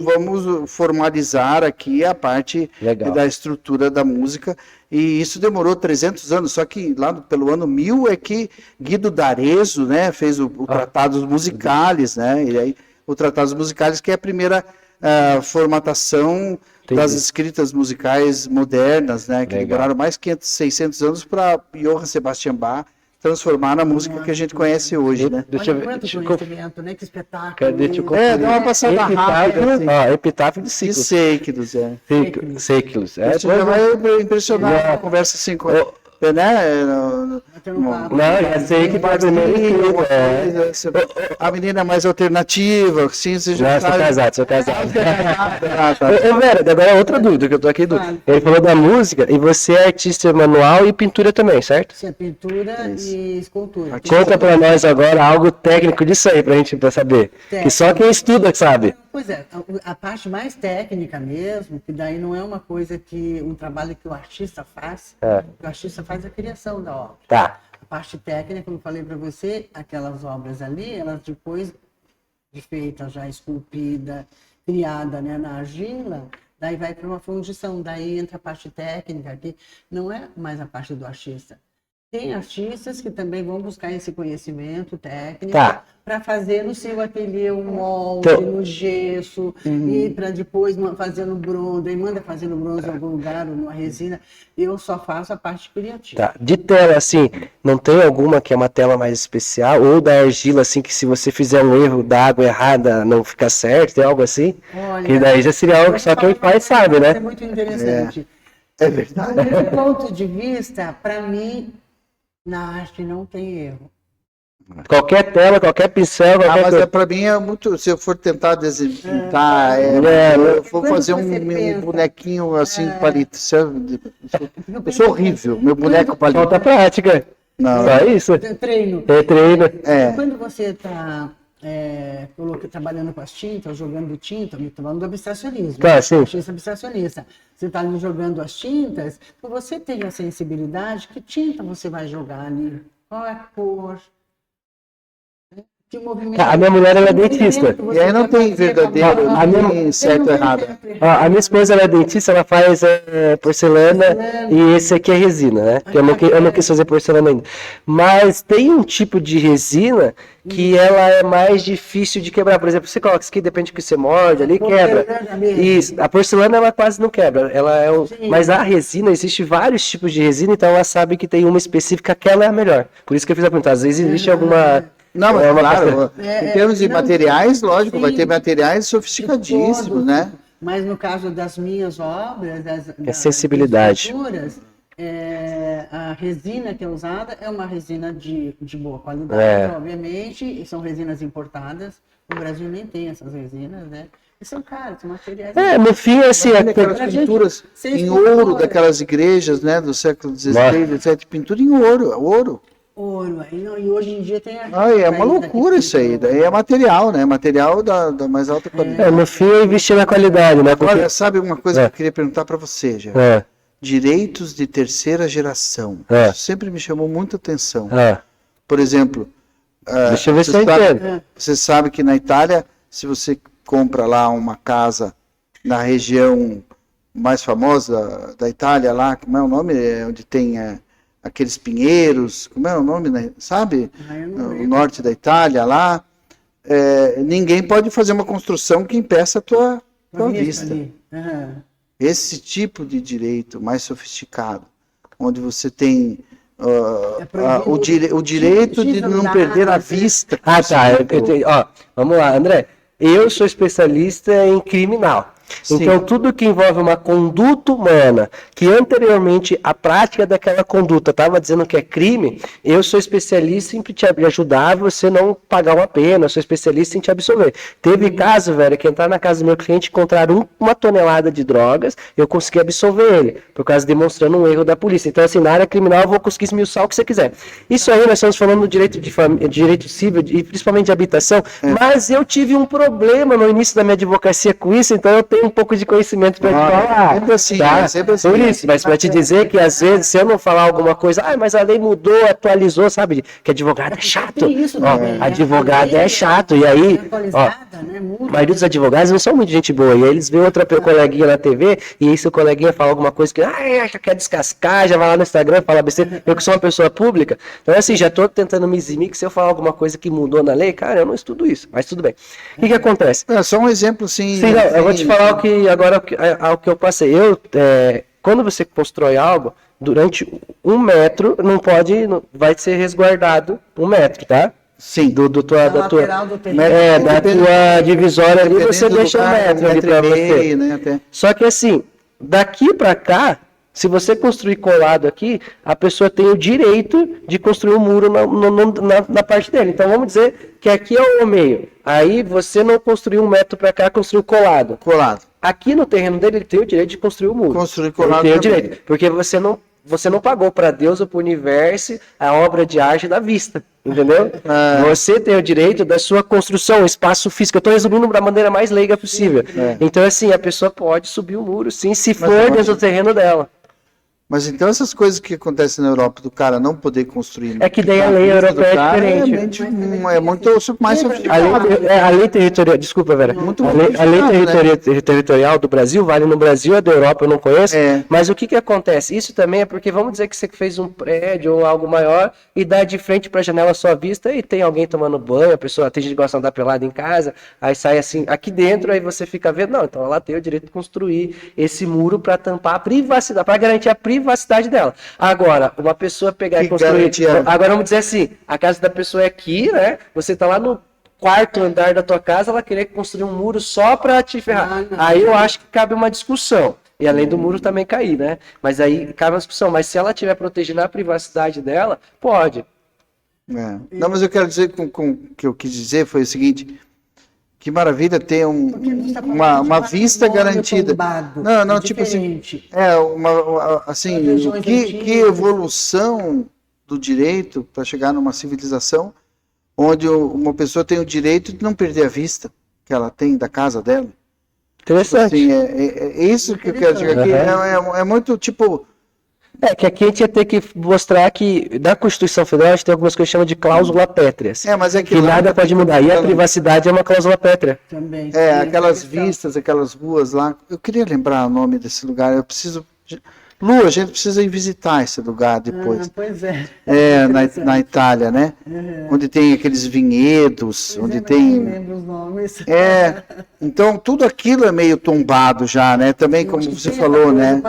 formalizar aqui a parte da estrutura da música, e isso demorou 300 anos, só que lá pelo ano 1000 é que Guido d'Arezzo, né, fez o Tratados Musicales, né, e aí o Tratados Musicales que é a primeira formatação das escritas musicais modernas, né, que demoraram mais 500, 600 anos para Johann Sebastian Bach transformar na música que a gente conhece hoje, né? Deixa eu ver. Conhecimento, né? Que espetáculo. Dá uma passada rápida. Assim. Epitáfio de Céiculos. Céiculos. Isso já vai impressionar a conversa assim, né? Não, já sei que vai primeiro a menina mais alternativa, assim, você já sou casado. Vera, agora outra dúvida, que eu tô aqui. Ele falou da música, e você é artista manual e pintura também, certo? Sim, pintura e escultura. Conta pra nós agora algo técnico disso aí, pra gente saber. Que só quem estuda sabe. Pois é, a parte mais técnica mesmo, que daí não é uma coisa um trabalho que o artista faz, o artista faz a criação da obra. Tá. A parte técnica, como eu falei para você, aquelas obras ali, elas depois de feita, já esculpida, criada, né, na argila, daí vai para uma fundição, daí entra a parte técnica, que não é mais a parte do artista. Tem artistas que também vão buscar esse conhecimento técnico para fazer no seu ateliê um molde, no gesso, e para depois fazer no bronze, e manda fazer no bronze em algum lugar, ou numa resina. Eu só faço a parte criativa. Tá. De tela, assim, não tem alguma que é uma tela mais especial? Ou da argila, assim, que se você fizer um erro da água errada, não fica certo? Tem algo assim? Olha, que daí já seria algo que só quem faz sabe, né? É muito interessante. É verdade. Do meu ponto de vista, para mim, na arte não tem erro. Qualquer tela, qualquer pincel, qualquer mas para mim é muito. Se eu for tentar desenhar, eu vou fazer um bonequinho assim, palito. Eu sou horrível, meu boneco palito. Falta prática. Não. Só isso? Treino. Treino. Quando você está trabalhando com as tintas, jogando tinta, me falando do abstracionismo. Tá, sim. Abstracionista. Você está ali jogando as tintas, você tem a sensibilidade, que tinta você vai jogar ali? Qual é a cor? Que movimento. A minha mulher ela é dentista. E aí não tem verdadeiro, A minha- não tem certo ou errado. Ó, a minha esposa ela é dentista, ela faz porcelana e esse aqui é resina, né? Que eu não quis fazer porcelana ainda. Mas tem um tipo de resina que ela é mais difícil de quebrar. Por exemplo, você coloca isso aqui, depende do que você morde ali, quebra. Porcelana mesmo. Isso. A porcelana ela quase não quebra. Ela é Mas a resina, existe vários tipos de resina, então ela sabe que tem uma específica que ela é a melhor. Por isso que eu fiz a pergunta. Às vezes existe alguma. Não, mas claro, em termos de não, materiais, lógico, vai sim. ter materiais sofisticadíssimos, Todos. né? Mas no caso das minhas obras, das sensibilidade. esculturas, a resina que é usada é uma resina de boa qualidade, obviamente, e são resinas importadas. O Brasil nem tem essas resinas, né? E são caras, são materiais. No fim, assim, Aquelas pra gente pinturas ser em escultora. ouro daquelas igrejas, né, do século XVI, etc. Pintura em ouro, ouro. Ouro. E hoje em dia tem É uma loucura isso aí. Daí é material, né? Material da mais alta qualidade. no fim é investir na qualidade, né? Porque... Olha, sabe uma coisa que eu queria perguntar para você, já? Direitos de terceira geração. Isso sempre me chamou muita atenção. Por exemplo, Deixa eu ver se eu entendo. você sabe que na Itália, se você compra lá uma casa na região mais famosa da Itália, lá, como é o nome? Onde tem aqueles pinheiros, como é o nome, né? Sabe? O norte da Itália, lá. Ninguém pode fazer uma construção que impeça a tua vista. Esse tipo de direito mais sofisticado, onde você tem o direito de não perder a vista. Tá. Ó, vamos lá, André. Eu sou especialista em criminal. Sim. Então, tudo que envolve uma conduta humana, que anteriormente a prática daquela conduta estava dizendo que é crime, eu sou especialista em te ajudar a você não pagar uma pena, eu sou especialista em te absolver. Teve caso, velho, que entrar na casa do meu cliente, encontraram uma tonelada de drogas, eu consegui absolver ele, por causa demonstrando um erro da polícia. Então, assim, na área criminal eu vou conseguir esmiuçar o que você quiser. Isso aí nós estamos falando do direito direito civil e principalmente de habitação, mas eu tive um problema no início da minha advocacia com isso, então eu tenho um pouco de conhecimento para te falar. Sempre assim, tá? sempre assim. Por isso, mas para te dizer que às vezes, se eu não falar alguma coisa, mas a lei mudou, atualizou, sabe? Que advogado é chato. Tem isso também, né? Advogado é chato. E aí, a maioria dos advogados não são muito gente boa. E aí eles veem outra coleguinha na TV, e aí seu coleguinha fala alguma coisa que acha que quer descascar, já vai lá no Instagram, fala besteira. Eu que sou uma pessoa pública, então assim, já tô tentando me eximir que se eu falar alguma coisa que mudou na lei, cara, eu não estudo isso, mas tudo bem. O que acontece? Só um exemplo, assim. Sim, não, eu vou te falar o que eu passei. Quando você constrói algo, durante 1 metro, vai ser resguardado 1 metro, tá? Sim. Da tua Da tua divisória ali, você deixa 1 metro ali pra você. Né, até. Só que assim, daqui pra cá, se você construir colado aqui, a pessoa tem o direito de construir um muro na parte dele. Então vamos dizer que aqui é o meio. Aí você não construiu 1 metro para cá, construiu colado. Aqui no terreno dele, ele tem o direito de construir o muro. Construir colado. Ele tem o direito. Porque você não pagou para Deus ou para o universo a obra de arte da vista. Entendeu? Você tem o direito da sua construção, espaço físico. Eu estou resumindo da maneira mais leiga possível. Então, assim, a pessoa pode subir o muro, sim, se for dentro do terreno dela. Mas então essas coisas que acontecem na Europa, do cara não poder construir... É que daí a lei europeia é diferente. É muito mais sofisticado. A lei territorial, desculpa, Vera. A lei territorial do Brasil vale no Brasil, a da Europa eu não conheço. Mas o que acontece? Isso também é porque, vamos dizer que você fez um prédio ou algo maior e dá de frente para a janela a sua vista e tem alguém tomando banho, a pessoa tem gente que gosta de andar pelada em casa, aí sai assim, aqui dentro, aí você fica vendo, não, então ela tem o direito de construir esse muro para tampar a privacidade, para garantir a privacidade dela. Agora, uma pessoa pegar e construir... Agora vamos dizer assim, a casa da pessoa é aqui, né? Você tá lá no 4º andar da tua casa, ela querer construir um muro só para te ferrar. Aí eu acho que cabe uma discussão. E além do muro também cair, né? Mas aí cabe uma discussão. Mas se ela estiver protegendo a privacidade dela, pode. Não, mas eu quero dizer com o que eu quis dizer foi o seguinte... Que maravilha ter uma vista garantida. Não, tipo assim, que evolução do direito para chegar numa civilização onde uma pessoa tem o direito de não perder a vista que ela tem da casa dela. Interessante. Tipo assim, é isso que eu quero dizer aqui. É muito tipo É, que aqui a gente ia ter que mostrar que na Constituição Federal a gente tem algumas coisas que chama de cláusula pétreas. Mas é que nada pode mudar. E a privacidade é uma cláusula pétrea. Também. Aquelas vistas, aquelas ruas lá. Eu queria lembrar o nome desse lugar. Eu preciso. Lu, a gente precisa ir visitar esse lugar depois. Pois é. Na Itália, né? Onde tem aqueles vinhedos, onde tem. Não lembro os nomes. Então tudo aquilo é meio tombado já, né? Também, como você falou, né?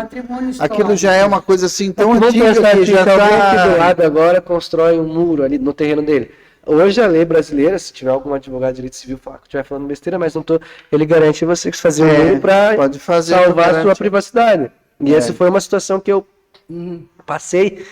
Aquilo já é uma coisa assim tão antiga que já alguém aqui do tá. lado agora constrói um muro ali no terreno dele. Hoje a lei brasileira, se tiver algum advogado de direito civil que estiver falando besteira, mas não tô, ele garante você que fazer um muro para salvar a sua privacidade. E essa foi uma situação que eu passei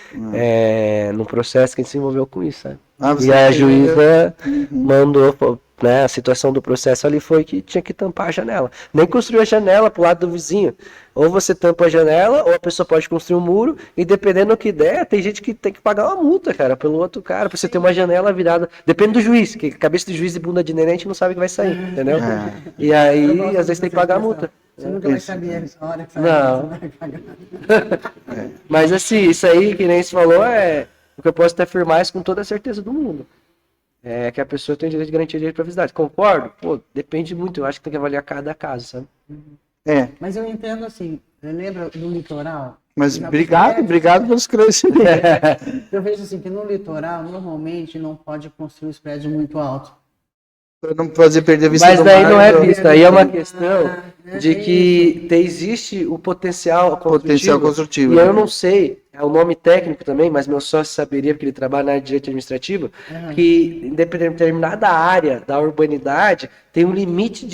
no processo que a gente se envolveu com isso, sabe? E a juíza mandou, né, a situação do processo ali foi que tinha que tampar a janela. Nem construiu a janela pro lado do vizinho. Ou você tampa a janela, ou a pessoa pode construir um muro, e dependendo do que der, tem gente que tem que pagar uma multa, cara, pelo outro cara, pra você ter uma janela virada. Depende do juiz, que cabeça de juiz e bunda de neném a gente não sabe o que vai sair, entendeu? E aí, às vezes tem que pagar a multa. Você nunca vai saber a hora que você vai pagar. Mas assim, isso aí, que nem você falou, é o que eu posso te afirmar isso com toda a certeza do mundo. É que a pessoa tem direito de garantia de privacidade. Concordo? Pô, depende muito. Eu acho que tem que avaliar cada caso, sabe? Mas eu entendo assim, lembra do litoral? Mas obrigado pelo esclarecimento. Eu vejo assim que no litoral, normalmente, não pode construir os prédios muito altos. Para não fazer perder a vista Mas do daí mar, não é visto. Aí é uma questão de que existe o potencial construtivo. E eu não sei, é o nome técnico também, mas meu sócio saberia, porque ele trabalha na área de direito administrativo, que em determinada área da urbanidade tem um limite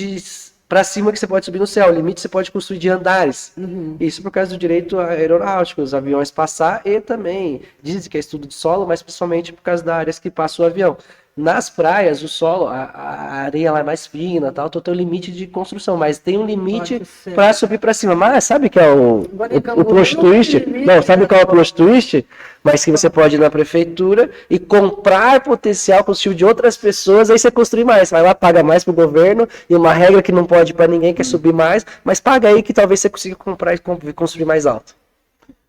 para cima que você pode subir no céu, o limite você pode construir de andares. Isso por causa do direito aeronáutico, os aviões passar, e também dizem que é estudo de solo, mas principalmente por causa das áreas que passa o avião. Nas praias, o solo, a areia lá é mais fina, tal, então tem um limite de construção, mas tem um limite para subir para cima. Mas sabe que é o plot twist? Não, sabe qual é o plot twist? Mas que você pode ir na prefeitura e comprar potencial construtivo de outras pessoas, aí você construir mais. Vai lá, paga mais pro governo, e uma regra que não pode para ninguém quer subir mais, mas paga aí que talvez você consiga comprar e construir mais alto.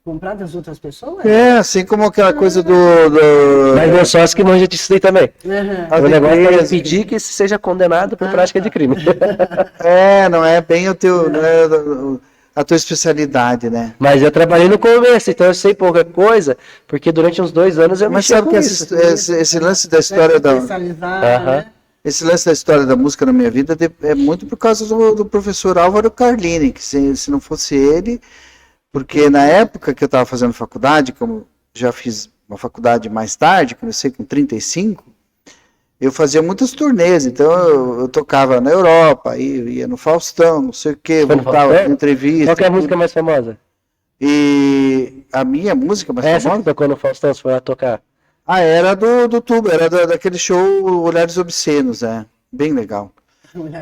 Comprar das outras pessoas? Assim como aquela coisa do... Mas meu sócio que manja disso daí também. O negócio é impedir que isso seja condenado por prática de crime. Não é bem o teu... Não é a tua especialidade, né? Mas eu trabalhei no começo, então eu sei pouca coisa, porque durante uns 2 anos eu mexi com isso. Mas sabe que esse lance da história da... Esse lance da história da música na minha vida é muito por causa do professor Álvaro Carlini, que se não fosse ele... Porque na época que eu estava fazendo faculdade, como já fiz uma faculdade mais tarde, comecei com 35, eu fazia muitas turnês, então eu tocava na Europa, ia no Faustão, não sei o quê, voltava em entrevista. Qual que é a música mais famosa? E a minha música mais famosa? Essa que tocou no Faustão, você foi lá tocar? Era do tubo, era daquele show Olhares Obscenos, bem legal.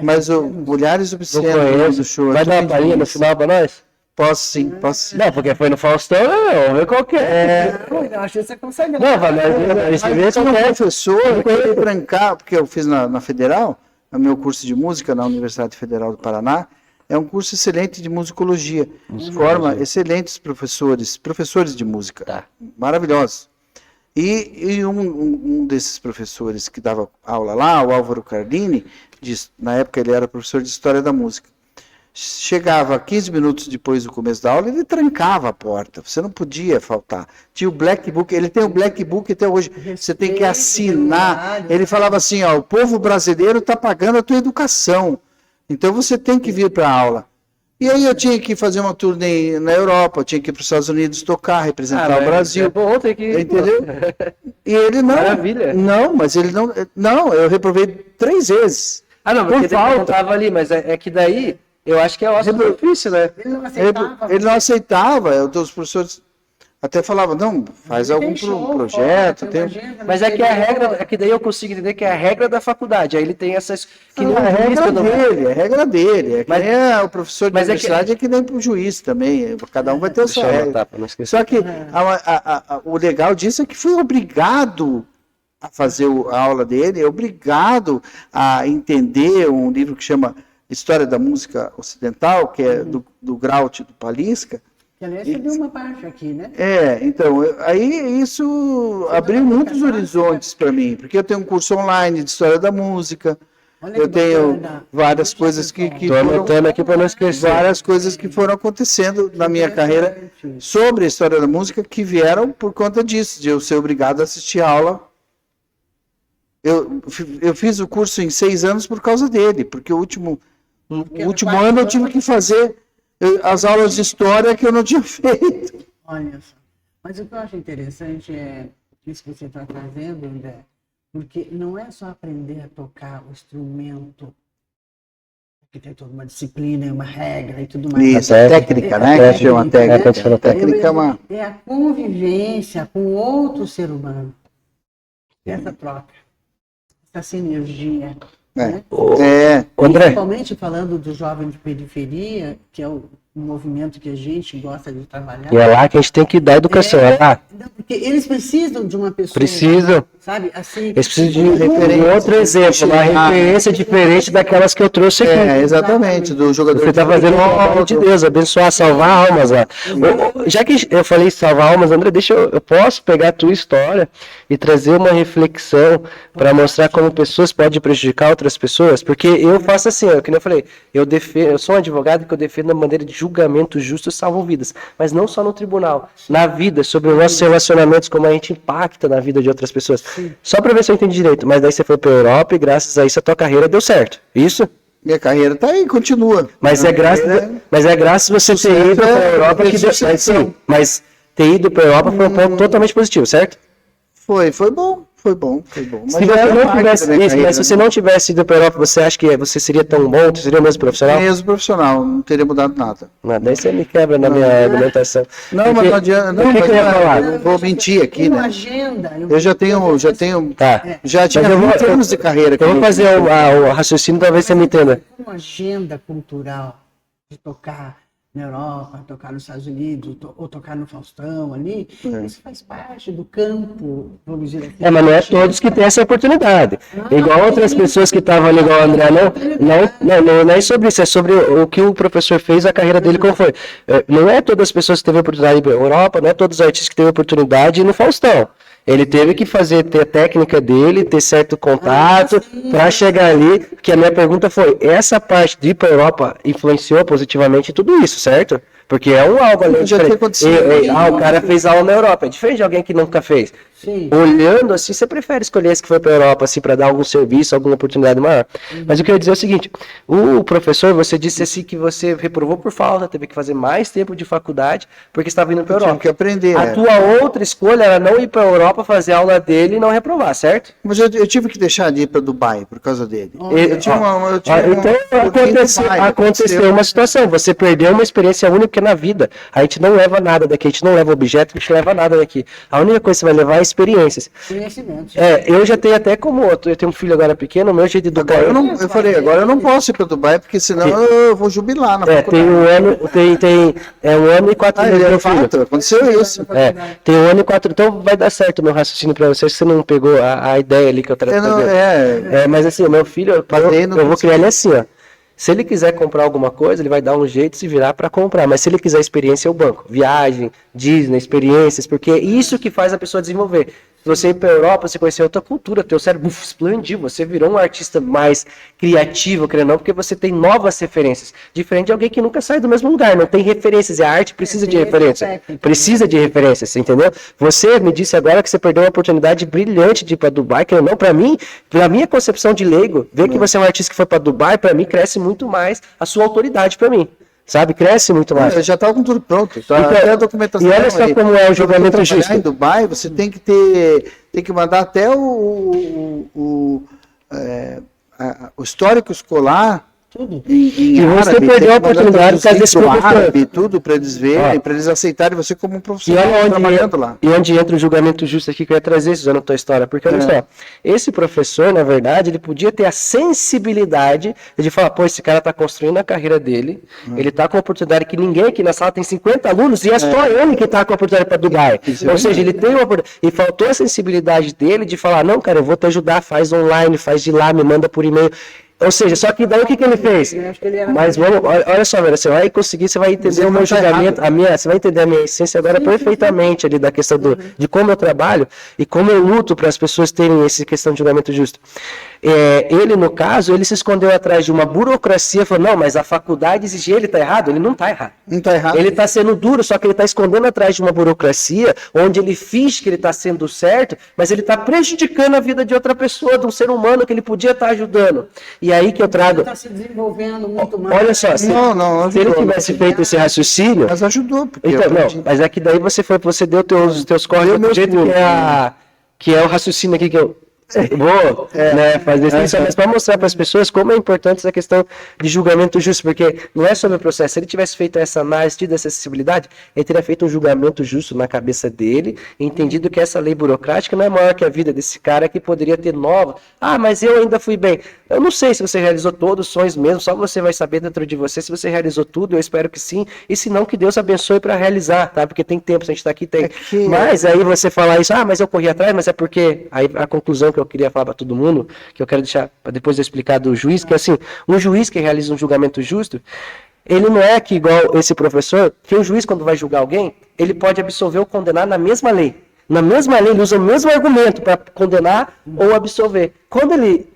Mas o Olhares Obscenos do show... Vai dar uma palhinha no final pra nós? Posso sim. Não, porque foi no Faustão, vamos ver qual que é. Eu acho que você consegue. Não, mas tinha um professor que ele trancar, porque eu fiz na Federal, no meu curso de música na Universidade Federal do Paraná, é um curso excelente de musicologia. Forma excelentes professores de música, maravilhosos. E um desses professores que dava aula lá, o Álvaro Carlini, na época ele era professor de História da Música, chegava 15 minutos depois do começo da aula, ele trancava a porta, você não podia faltar. Tinha o Black Book, ele tem o Black Book até hoje, você tem que assinar. Ele falava assim, o povo brasileiro está pagando a tua educação, então você tem que vir para a aula. E aí eu tinha que fazer uma turnê na Europa, eu tinha que ir para os Estados Unidos tocar, representar o Brasil. É bom ter que... Entendeu? E ele não... Maravilha. Não, mas ele não... Não, eu reprovei 3 vezes. Não, porque ele estava ali, mas é que daí... Eu acho que é ótimo difícil, né? Ele não aceitava. Ele não aceitava. Os professores até falavam, não, faz algum projeto. Mas é que a regra, é que daí eu consigo entender que é a regra da faculdade. Aí ele tem essas... Que não é a regra dele. É que nem o professor de universidade, é que nem o juiz também. Cada um vai ter a sua regra. Só que o legal disso é que fui obrigado a fazer a aula dele, obrigado a entender um livro que chama História da Música Ocidental, que é do Graut, do Palisca, Que aliás você deu uma parte aqui, né? Então, aí isso abriu muitos horizontes para mim, porque eu tenho um curso online de história da música, Olha eu que tenho bacana. várias coisas que Tô anotando aqui para não esquecer. várias coisas que foram acontecendo na minha carreira Interessante. sobre a história da música que vieram por conta disso, de eu ser obrigado a assistir aula. Eu fiz o curso em 6 anos por causa dele, porque o último ano eu tive que fazer as aulas de história que eu não tinha feito. Olha só. Mas o que eu acho interessante é isso que você está trazendo, André, porque não é só aprender a tocar o instrumento, que tem toda uma disciplina, uma regra e tudo mais. Isso, a técnica, né? Que chama técnica. né? Técnica é uma... É a convivência com outro ser humano. Essa troca, essa sinergia. Né? André, Principalmente falando do jovem de periferia, que é o movimento que a gente gosta de trabalhar. e é lá que a gente tem que dar educação, é lá. Não, porque eles precisam de uma pessoa, Precisam. sabe, assim. Eles precisam de outro exemplo, uma referência diferente daquelas que eu trouxe aqui. Exatamente, do jogador Você está fazendo uma obra de Deus, abençoar, salvar almas lá. Já que eu falei salvar almas, André, eu posso pegar a tua história e trazer uma reflexão para mostrar como pessoas podem prejudicar outras pessoas? Porque eu faço assim, ó, que nem eu falei, eu sou um advogado que eu defendo a maneira de julgamento justo salvam vidas, mas não só no tribunal, na vida, sobre os nossos relacionamentos, como a gente impacta na vida de outras pessoas. Só para ver se eu entendi direito, mas daí você foi para a Europa e graças a isso a tua carreira deu certo, isso? Minha carreira tá aí, continua. Mas é graças você ter ido para a Europa que deu certo, sim. Mas ter ido para a Europa foi um ponto totalmente positivo, certo? Foi bom. Mas Se você não tivesse isso, mas se você não tivesse ido para a Europa, você acha que você seria tão bom? Você seria o mesmo profissional? Mesmo profissional, não teria mudado nada. Não, daí você me quebra na minha argumentação. Não, mas não adianta. Não, o que eu ia falar? Eu não vou mentir aqui, Tem uma né? agenda. Eu já tenho, Tá. já tinha Mas eu vou- 20 anos de carreira. Eu vou fazer o raciocínio, talvez você me entenda. Uma agenda cultural de tocar na Europa, tocar nos Estados Unidos, ou tocar no Faustão ali, isso faz parte do campo, vamos dizer assim. Mas não é todos que têm essa oportunidade. Igual outras pessoas que estavam ali, igual o André, não é sobre isso, é sobre o que o professor fez, a carreira dele, como foi. Não é todas as pessoas que teve oportunidade de ir para a Europa, não é todos os artistas que teve oportunidade de ir no Faustão. Ele teve que ter a técnica dele, ter certo contato para chegar ali, que a minha pergunta foi, essa parte de ir para a Europa influenciou positivamente em tudo isso, certo? Porque é algo ali Já diferente. tinha acontecido. O cara fez aula na Europa, é diferente de alguém que nunca fez. Sim. Olhando assim, você prefere escolher esse que foi para a Europa assim, para dar algum serviço, alguma oportunidade maior. Mas o que eu ia dizer é o seguinte, o professor, você disse assim que você reprovou por falta, teve que fazer mais tempo de faculdade, porque estava indo para a Tinha Europa. que aprender. A tua outra escolha era não ir para a Europa fazer aula dele e não reprovar, certo? Mas eu tive que deixar de ir para Dubai por causa dele. Então aconteceu uma situação, você perdeu uma experiência única na vida. A gente não leva nada daqui, a gente não leva objeto, a gente não leva nada daqui. A única coisa que você vai levar é experiências. Conhecimento. Eu já tenho até como outro, eu tenho um filho agora pequeno, o meu jeito de educar. Agora eu não posso ir para Dubai, porque senão eu vou jubilar na faculdade. Tem um ano e 4 meses, meu filho. Fato, aconteceu isso. Tem 1 ano e 4, então vai dar certo o meu raciocínio pra você, se você não pegou a ideia ali que eu trazendo. Mas assim, o meu filho, eu vou criar ele assim, ó. Se ele quiser comprar alguma coisa, ele vai dar um jeito de se virar para comprar. Mas se ele quiser experiência, é o banco. Viagem, Disney, experiências, porque é isso que faz a pessoa desenvolver. Se você ir para a Europa, você conhecer outra cultura, teu cérebro expandiu, você virou um artista mais criativo, querendo ou não, porque você tem novas referências. Diferente de alguém que nunca sai do mesmo lugar, não tem referências. E a arte precisa de referência. Precisa de referências, entendeu? Você me disse agora que você perdeu uma oportunidade brilhante de ir para Dubai, querendo ou não, para mim, pela minha concepção de leigo, ver que você é um artista que foi para Dubai, para mim, cresce muito mais a sua autoridade para mim. Sabe? Cresce muito mais. Eu já estava com tudo pronto. Tá? Então, até a documentação. E olha só como é o julgamento justo. Em Dubai, você tem que mandar até o histórico escolar. Tudo. E você perdeu a oportunidade por causa desse professor. Tudo para eles verem, para eles aceitarem você como um profissional trabalhando lá. E onde entra o julgamento justo aqui que eu ia trazer isso usando a tua história. Porque olha só, esse professor, na verdade, ele podia ter a sensibilidade de falar, pô, esse cara tá construindo a carreira dele, ele tá com uma oportunidade que ninguém aqui na sala tem 50 alunos e é só ele que tá com a oportunidade para Dubai. Ou seja, ele tem uma oportunidade. E faltou a sensibilidade dele de falar, não, cara, eu vou te ajudar, faz online, faz de lá, me manda por e-mail. Ou seja, só que daí o que ele fez? Eu acho que ele era- Mas vamos, olha só, velho, você vai conseguir, você vai entender o meu julgamento, você vai entender a minha essência agora perfeitamente ali da questão de como eu trabalho e como eu luto para as pessoas terem essa questão de julgamento justo. Ele, no caso, ele se escondeu atrás de uma burocracia, falou, não, mas a faculdade exigia, ele está errado? Ele não está errado. Não tá errado. Ele está sendo duro, só que ele está escondendo atrás de uma burocracia, onde ele finge que ele está sendo certo, mas ele está prejudicando a vida de outra pessoa, de um ser humano que ele podia estar ajudando. E aí que eu trago... Está se desenvolvendo muito mais. Olha só, se ele tivesse feito esse raciocínio... Mas ajudou, porque Então, não, mas é que daí você deu os teus cortes do jeito que é o raciocínio aqui que eu vou fazer isso, mas para mostrar para as pessoas como é importante essa questão de julgamento justo, porque não é sobre o processo. Se ele tivesse feito essa análise, tido essa acessibilidade, ele teria feito um julgamento justo na cabeça dele, entendido que essa lei burocrática não é maior que a vida desse cara que poderia ter nova. Ah, mas eu ainda fui bem. Eu não sei se você realizou todos os sonhos mesmo, só você vai saber dentro de você se você realizou tudo, eu espero que sim, e se não, que Deus abençoe para realizar, tá? Porque tem tempo, se a gente tá aqui, tem. Mas aí você falar isso, mas eu corri atrás, mas é porque, aí a conclusão que eu queria falar para todo mundo, que eu quero deixar para depois eu explicar do juiz, que assim, um juiz que realiza um julgamento justo, ele não é que igual esse professor, que o juiz quando vai julgar alguém, ele pode absolver ou condenar na mesma lei. Na mesma lei, ele usa o mesmo argumento para condenar ou absolver. Quando ele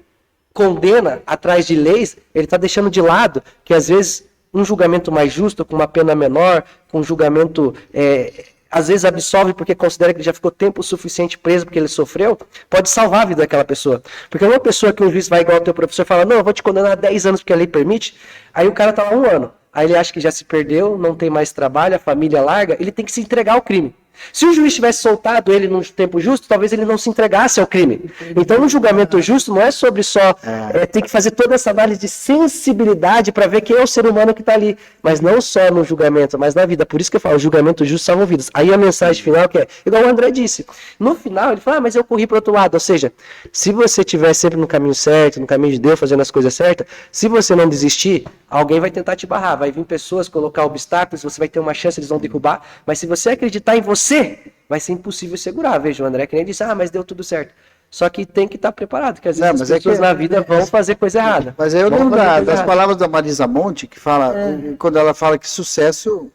condena atrás de leis, ele está deixando de lado que às vezes um julgamento mais justo, com uma pena menor, com um julgamento... às vezes absolve porque considera que ele já ficou tempo suficiente preso porque ele sofreu, pode salvar a vida daquela pessoa. Porque uma pessoa que um juiz vai igual ao teu professor e fala, não, eu vou te condenar a 10 anos porque a lei permite, aí o cara tá lá 1 ano. Aí ele acha que já se perdeu, não tem mais trabalho, a família larga, ele tem que se entregar ao crime. Se o juiz tivesse soltado ele num tempo justo, talvez ele não se entregasse ao crime. Então, um julgamento justo não é sobre só ter que fazer toda essa análise de sensibilidade para ver quem é o ser humano que está ali. Mas não só no julgamento, mas na vida. Por isso que eu falo, julgamento justo salva vidas. Aí a mensagem final que é, igual o André disse, no final ele fala, mas eu corri para o outro lado. Ou seja, se você estiver sempre no caminho certo, no caminho de Deus, fazendo as coisas certas, se você não desistir, alguém vai tentar te barrar. Vai vir pessoas colocar obstáculos, você vai ter uma chance, eles vão derrubar. Mas se você acreditar em você, vai ser impossível segurar. Veja, o André que nem disse, mas deu tudo certo. Só que tem que estar preparado, que às vezes as pessoas na vida vão fazer coisa errada. Mas aí eu lembro das palavras da Marisa Monte, que fala, quando ela fala que sucesso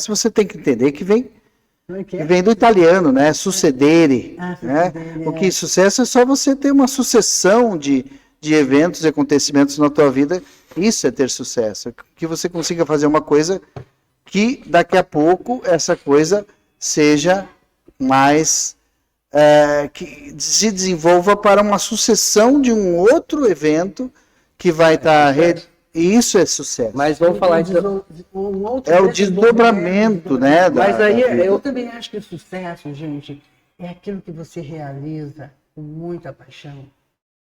você tem que entender que vem do italiano, né? Sucedere. Né? Porque sucesso é só você ter uma sucessão de eventos e acontecimentos na tua vida. Isso é ter sucesso. Que você consiga fazer uma coisa que daqui a pouco essa coisa seja mais, que se desenvolva para uma sucessão de um outro evento que vai estar... Isso é sucesso. Mas vamos falar de... É o desdobramento, né? Mas aí eu também acho que o sucesso, gente, é aquilo que você realiza com muita paixão,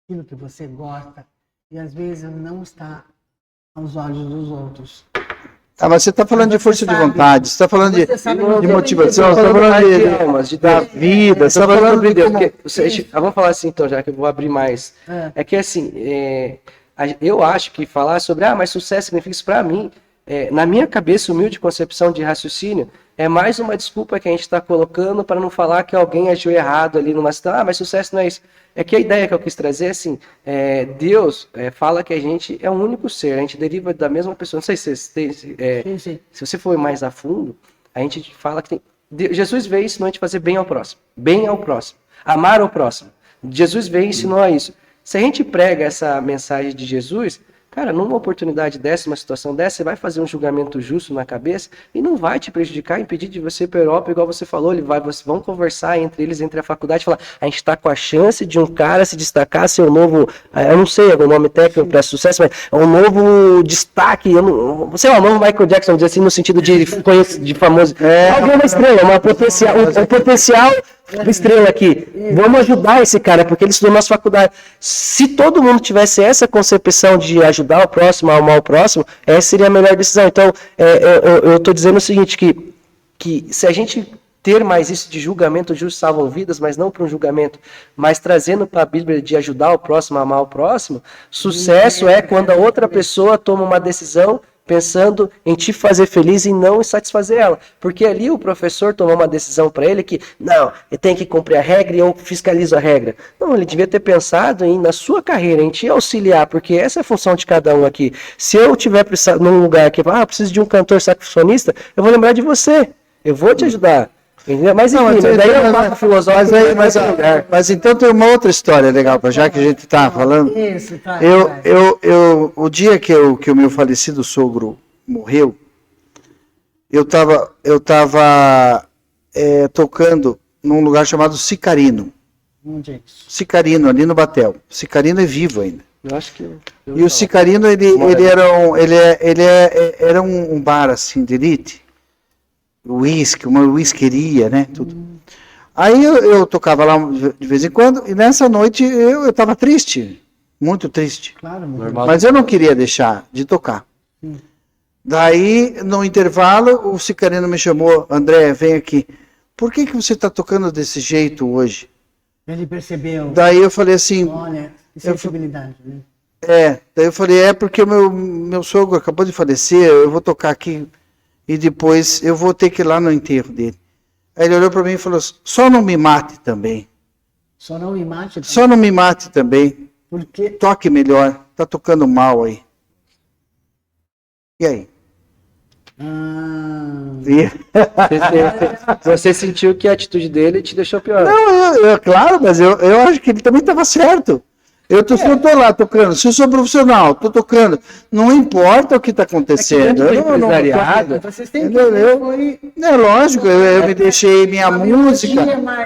aquilo que você gosta, e às vezes não está aos olhos dos outros. Mas você está falando de força de vontade, você está falando de motivação, você está falando da vida, você está falando de Deus. Vamos falar assim então, já que eu vou abrir mais. É que assim, eu acho que falar sobre, mas sucesso significa isso para mim, na minha cabeça, humilde concepção de raciocínio, é mais uma desculpa que a gente está colocando para não falar que alguém agiu errado ali numa situação. Mas sucesso não é isso. É que a ideia que eu quis trazer é assim, Deus fala que a gente é um único ser, a gente deriva da mesma pessoa. Não sei se se você for mais a fundo, a gente fala que Jesus veio e ensinou a gente fazer bem ao próximo, amar ao próximo. Jesus veio e ensinou a isso. Se a gente prega essa mensagem de Jesus, cara, numa oportunidade dessa, uma situação dessa, você vai fazer um julgamento justo na cabeça e não vai te prejudicar, impedir de você ir para a Europa, igual você falou, vocês vão conversar entre eles, entre a faculdade, falar, a gente está com a chance de um cara se destacar, ser um novo, eu não sei o nome técnico para sucesso, mas é um novo destaque, um novo Michael Jackson, dizer assim, no sentido de famoso, alguma estrela, um potencial estrela aqui. Vamos ajudar esse cara, porque ele estudou na nossa faculdade. Se todo mundo tivesse essa concepção de ajudar o próximo, amar o próximo, essa seria a melhor decisão. Então, eu estou dizendo o seguinte, que se a gente ter mais isso de julgamento justo salvam vidas, mas não para um julgamento, mas trazendo para a Bíblia de ajudar o próximo, amar o próximo, sucesso é quando a outra pessoa toma uma decisão pensando em te fazer feliz e não em satisfazer ela. Porque ali o professor tomou uma decisão para ele que, não, eu tenho que cumprir a regra e eu fiscalizo a regra. Não, ele devia ter pensado na sua carreira, em te auxiliar, porque essa é a função de cada um aqui. Se eu estiver num lugar que, eu preciso de um cantor saxofonista, eu vou lembrar de você, eu vou te ajudar. Entendeu? Mas enfim, daí é um papo filosófico. Mas então tem uma outra história legal, já que a gente está falando. Isso, tá. O dia que o meu falecido sogro morreu, eu estava tocando num lugar chamado Sicarino. Onde é isso? Sicarino, ali no Batel. Sicarino é vivo ainda. Eu acho que E o Sicarino, ele era um bar assim de elite. Whisky, uma whiskeria, né? Tudo. Aí eu tocava lá de vez em quando, e nessa noite eu estava triste, muito triste. Claro, Normal. Mas eu não queria deixar de tocar. Daí, no intervalo, o Sicarino me chamou, André, vem aqui. Por que você está tocando desse jeito hoje? Ele percebeu. Daí eu falei assim, Olha, sensibilidade, né? daí eu falei, porque o meu sogro acabou de falecer, eu vou tocar aqui e depois eu vou ter que ir lá no enterro dele. Aí ele olhou para mim e falou, só não me mate também. Só não me mate. Também. Só não me mate também. Porque Toque melhor, tá tocando mal aí. E aí? Você sentiu que a atitude dele te deixou pior. Não, claro, mas eu acho que ele também estava certo. Eu tô lá tocando, se eu sou profissional, tô tocando, não importa o que está acontecendo. vocês têm que É lógico, eu me deixei minha música,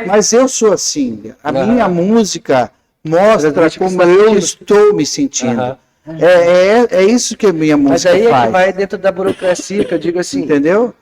mas eu sou assim. A minha música mostra como eu estou me sentindo. É isso que a minha música faz. Mas aí é que vai dentro da burocracia, que eu digo assim. Entendeu?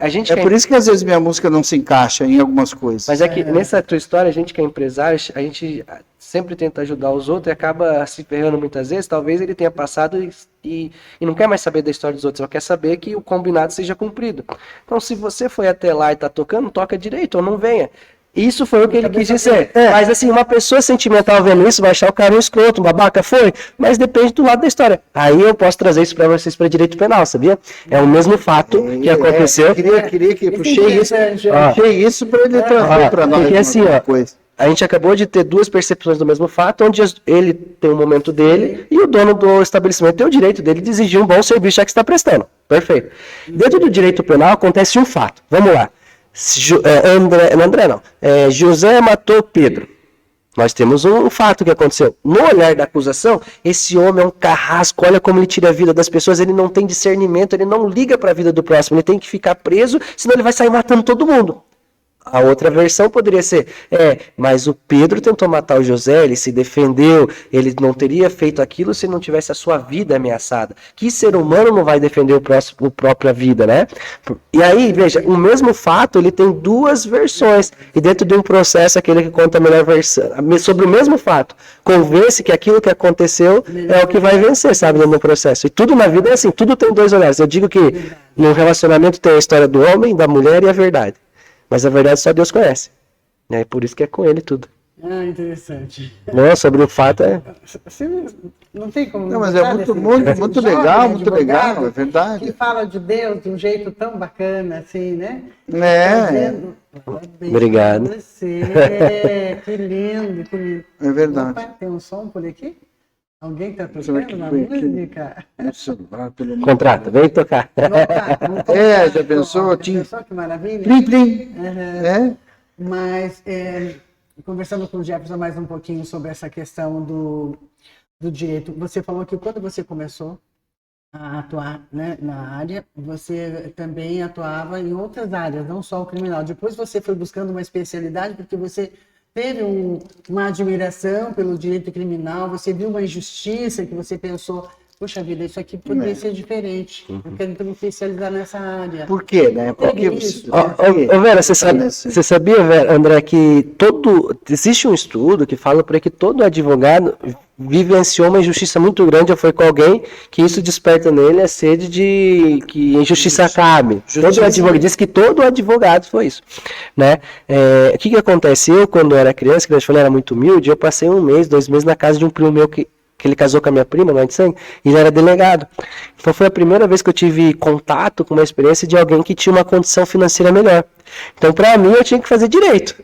Por isso que às vezes minha música não se encaixa em algumas coisas. Mas é que nessa tua história, a gente que é empresário, a gente sempre tenta ajudar os outros e acaba se ferrando muitas vezes. Talvez ele tenha passado e não quer mais saber da história dos outros, só quer saber que o combinado seja cumprido. Então, se você foi até lá e tá tocando, toca direito ou não venha. Isso foi o que ele quis dizer. Mas assim, uma pessoa sentimental vendo isso vai achar o cara um escroto, um babaca, foi. Mas depende do lado da história. Aí eu posso trazer isso para vocês para direito penal, sabia? É o mesmo fato que aconteceu. Queria que puxei isso para ele trazer para nós. Porque assim, a gente acabou de ter duas percepções do mesmo fato, onde ele tem um momento dele e o dono do estabelecimento tem o direito dele de exigir um bom serviço já que está prestando. Perfeito. Dentro do direito penal acontece um fato. Vamos lá. José matou Pedro. Nós temos um fato que aconteceu. No olhar da acusação, esse homem é um carrasco, olha como ele tira a vida das pessoas, ele não tem discernimento, ele não liga para a vida do próximo, ele tem que ficar preso, senão ele vai sair matando todo mundo. A outra versão poderia ser, mas o Pedro tentou matar o José, ele se defendeu, ele não teria feito aquilo se não tivesse a sua vida ameaçada. Que ser humano não vai defender a própria vida, né? E aí, veja, o mesmo fato, ele tem duas versões, e dentro de um processo, aquele que conta a melhor versão, sobre o mesmo fato, convence que aquilo que aconteceu é o que vai vencer, sabe, no processo. E tudo na vida é assim, tudo tem dois olhares. Eu digo que no relacionamento tem a história do homem, da mulher e a verdade. Mas a verdade só Deus conhece. É por isso que é com ele tudo. Interessante. Não, sobre o fato Não tem como. Não, mas é muito legal, é verdade. Que fala de Deus de um jeito tão bacana, assim, né? Obrigado. Que lindo, que lindo. É verdade. Opa, tem um som por aqui? Alguém está tocando na música? Contrata, vem tocar. Já pensou? Que maravilha. Plim, plim. Mas, conversando com o Jefferson mais um pouquinho sobre essa questão do direito, você falou que quando você começou a atuar, né, na área, você também atuava em outras áreas, não só o criminal. Depois você foi buscando uma especialidade porque você teve uma admiração pelo direito criminal, você viu uma injustiça que você pensou, poxa vida, isso aqui poderia ser diferente. Eu quero então me especializar nessa área. Por quê, né? Porque Vera, você sabia, Vera, André, que existe um estudo que fala por aí que todo advogado vivenciou uma injustiça muito grande, ou foi com alguém, que isso desperta nele a sede de que a injustiça acabe. Diz que todo advogado foi isso. Né? O que acontece? Eu, quando era criança, que eu falei, era muito humilde, eu passei 1 mês, 2 meses na casa de um primo meu que que ele casou com a minha prima, não é de sangue, e ele era delegado. Então foi a primeira vez que eu tive contato com uma experiência de alguém que tinha uma condição financeira melhor. Então, para mim, eu tinha que fazer direito.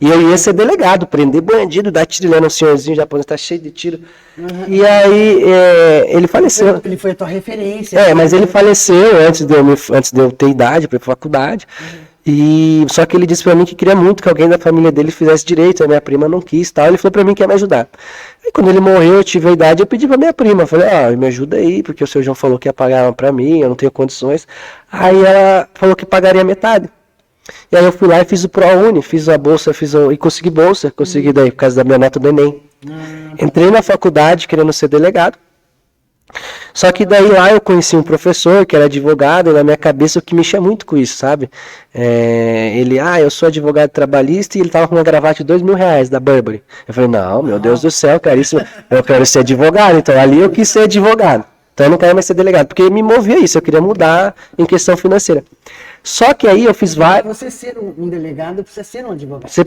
E eu ia ser delegado, prender bandido, dar tiro, ele era um senhorzinho japonês, tá cheio de tiro. E aí, ele faleceu. Ele foi a tua referência. Mas ele faleceu antes de eu ter idade para ir pra faculdade. E só que ele disse para mim que queria muito que alguém da família dele fizesse direito, a minha prima não quis, tal. Ele falou para mim que ia me ajudar. Aí quando ele morreu, eu tive a idade, eu pedi para minha prima, falei: me ajuda aí, porque o seu João falou que ia pagar para mim, eu não tenho condições. Aí ela falou que pagaria metade. E aí eu fui lá e fiz o ProUni, fiz a bolsa, e consegui bolsa, consegui daí por causa da minha nota do Enem. Entrei na faculdade querendo ser delegado. Só que daí lá eu conheci um professor que era advogado, e na minha cabeça o que mexia muito com isso, sabe? Eu sou advogado trabalhista, e ele tava com uma gravata de R$2.000 da Burberry. Eu falei: não, meu Deus do céu, cara, eu quero ser advogado. Então ali eu quis ser advogado. Então eu não quero mais ser delegado, porque me movia isso, eu queria mudar em questão financeira. Só que aí eu fiz vários. Para você ser um delegado, precisa ser um advogado. Você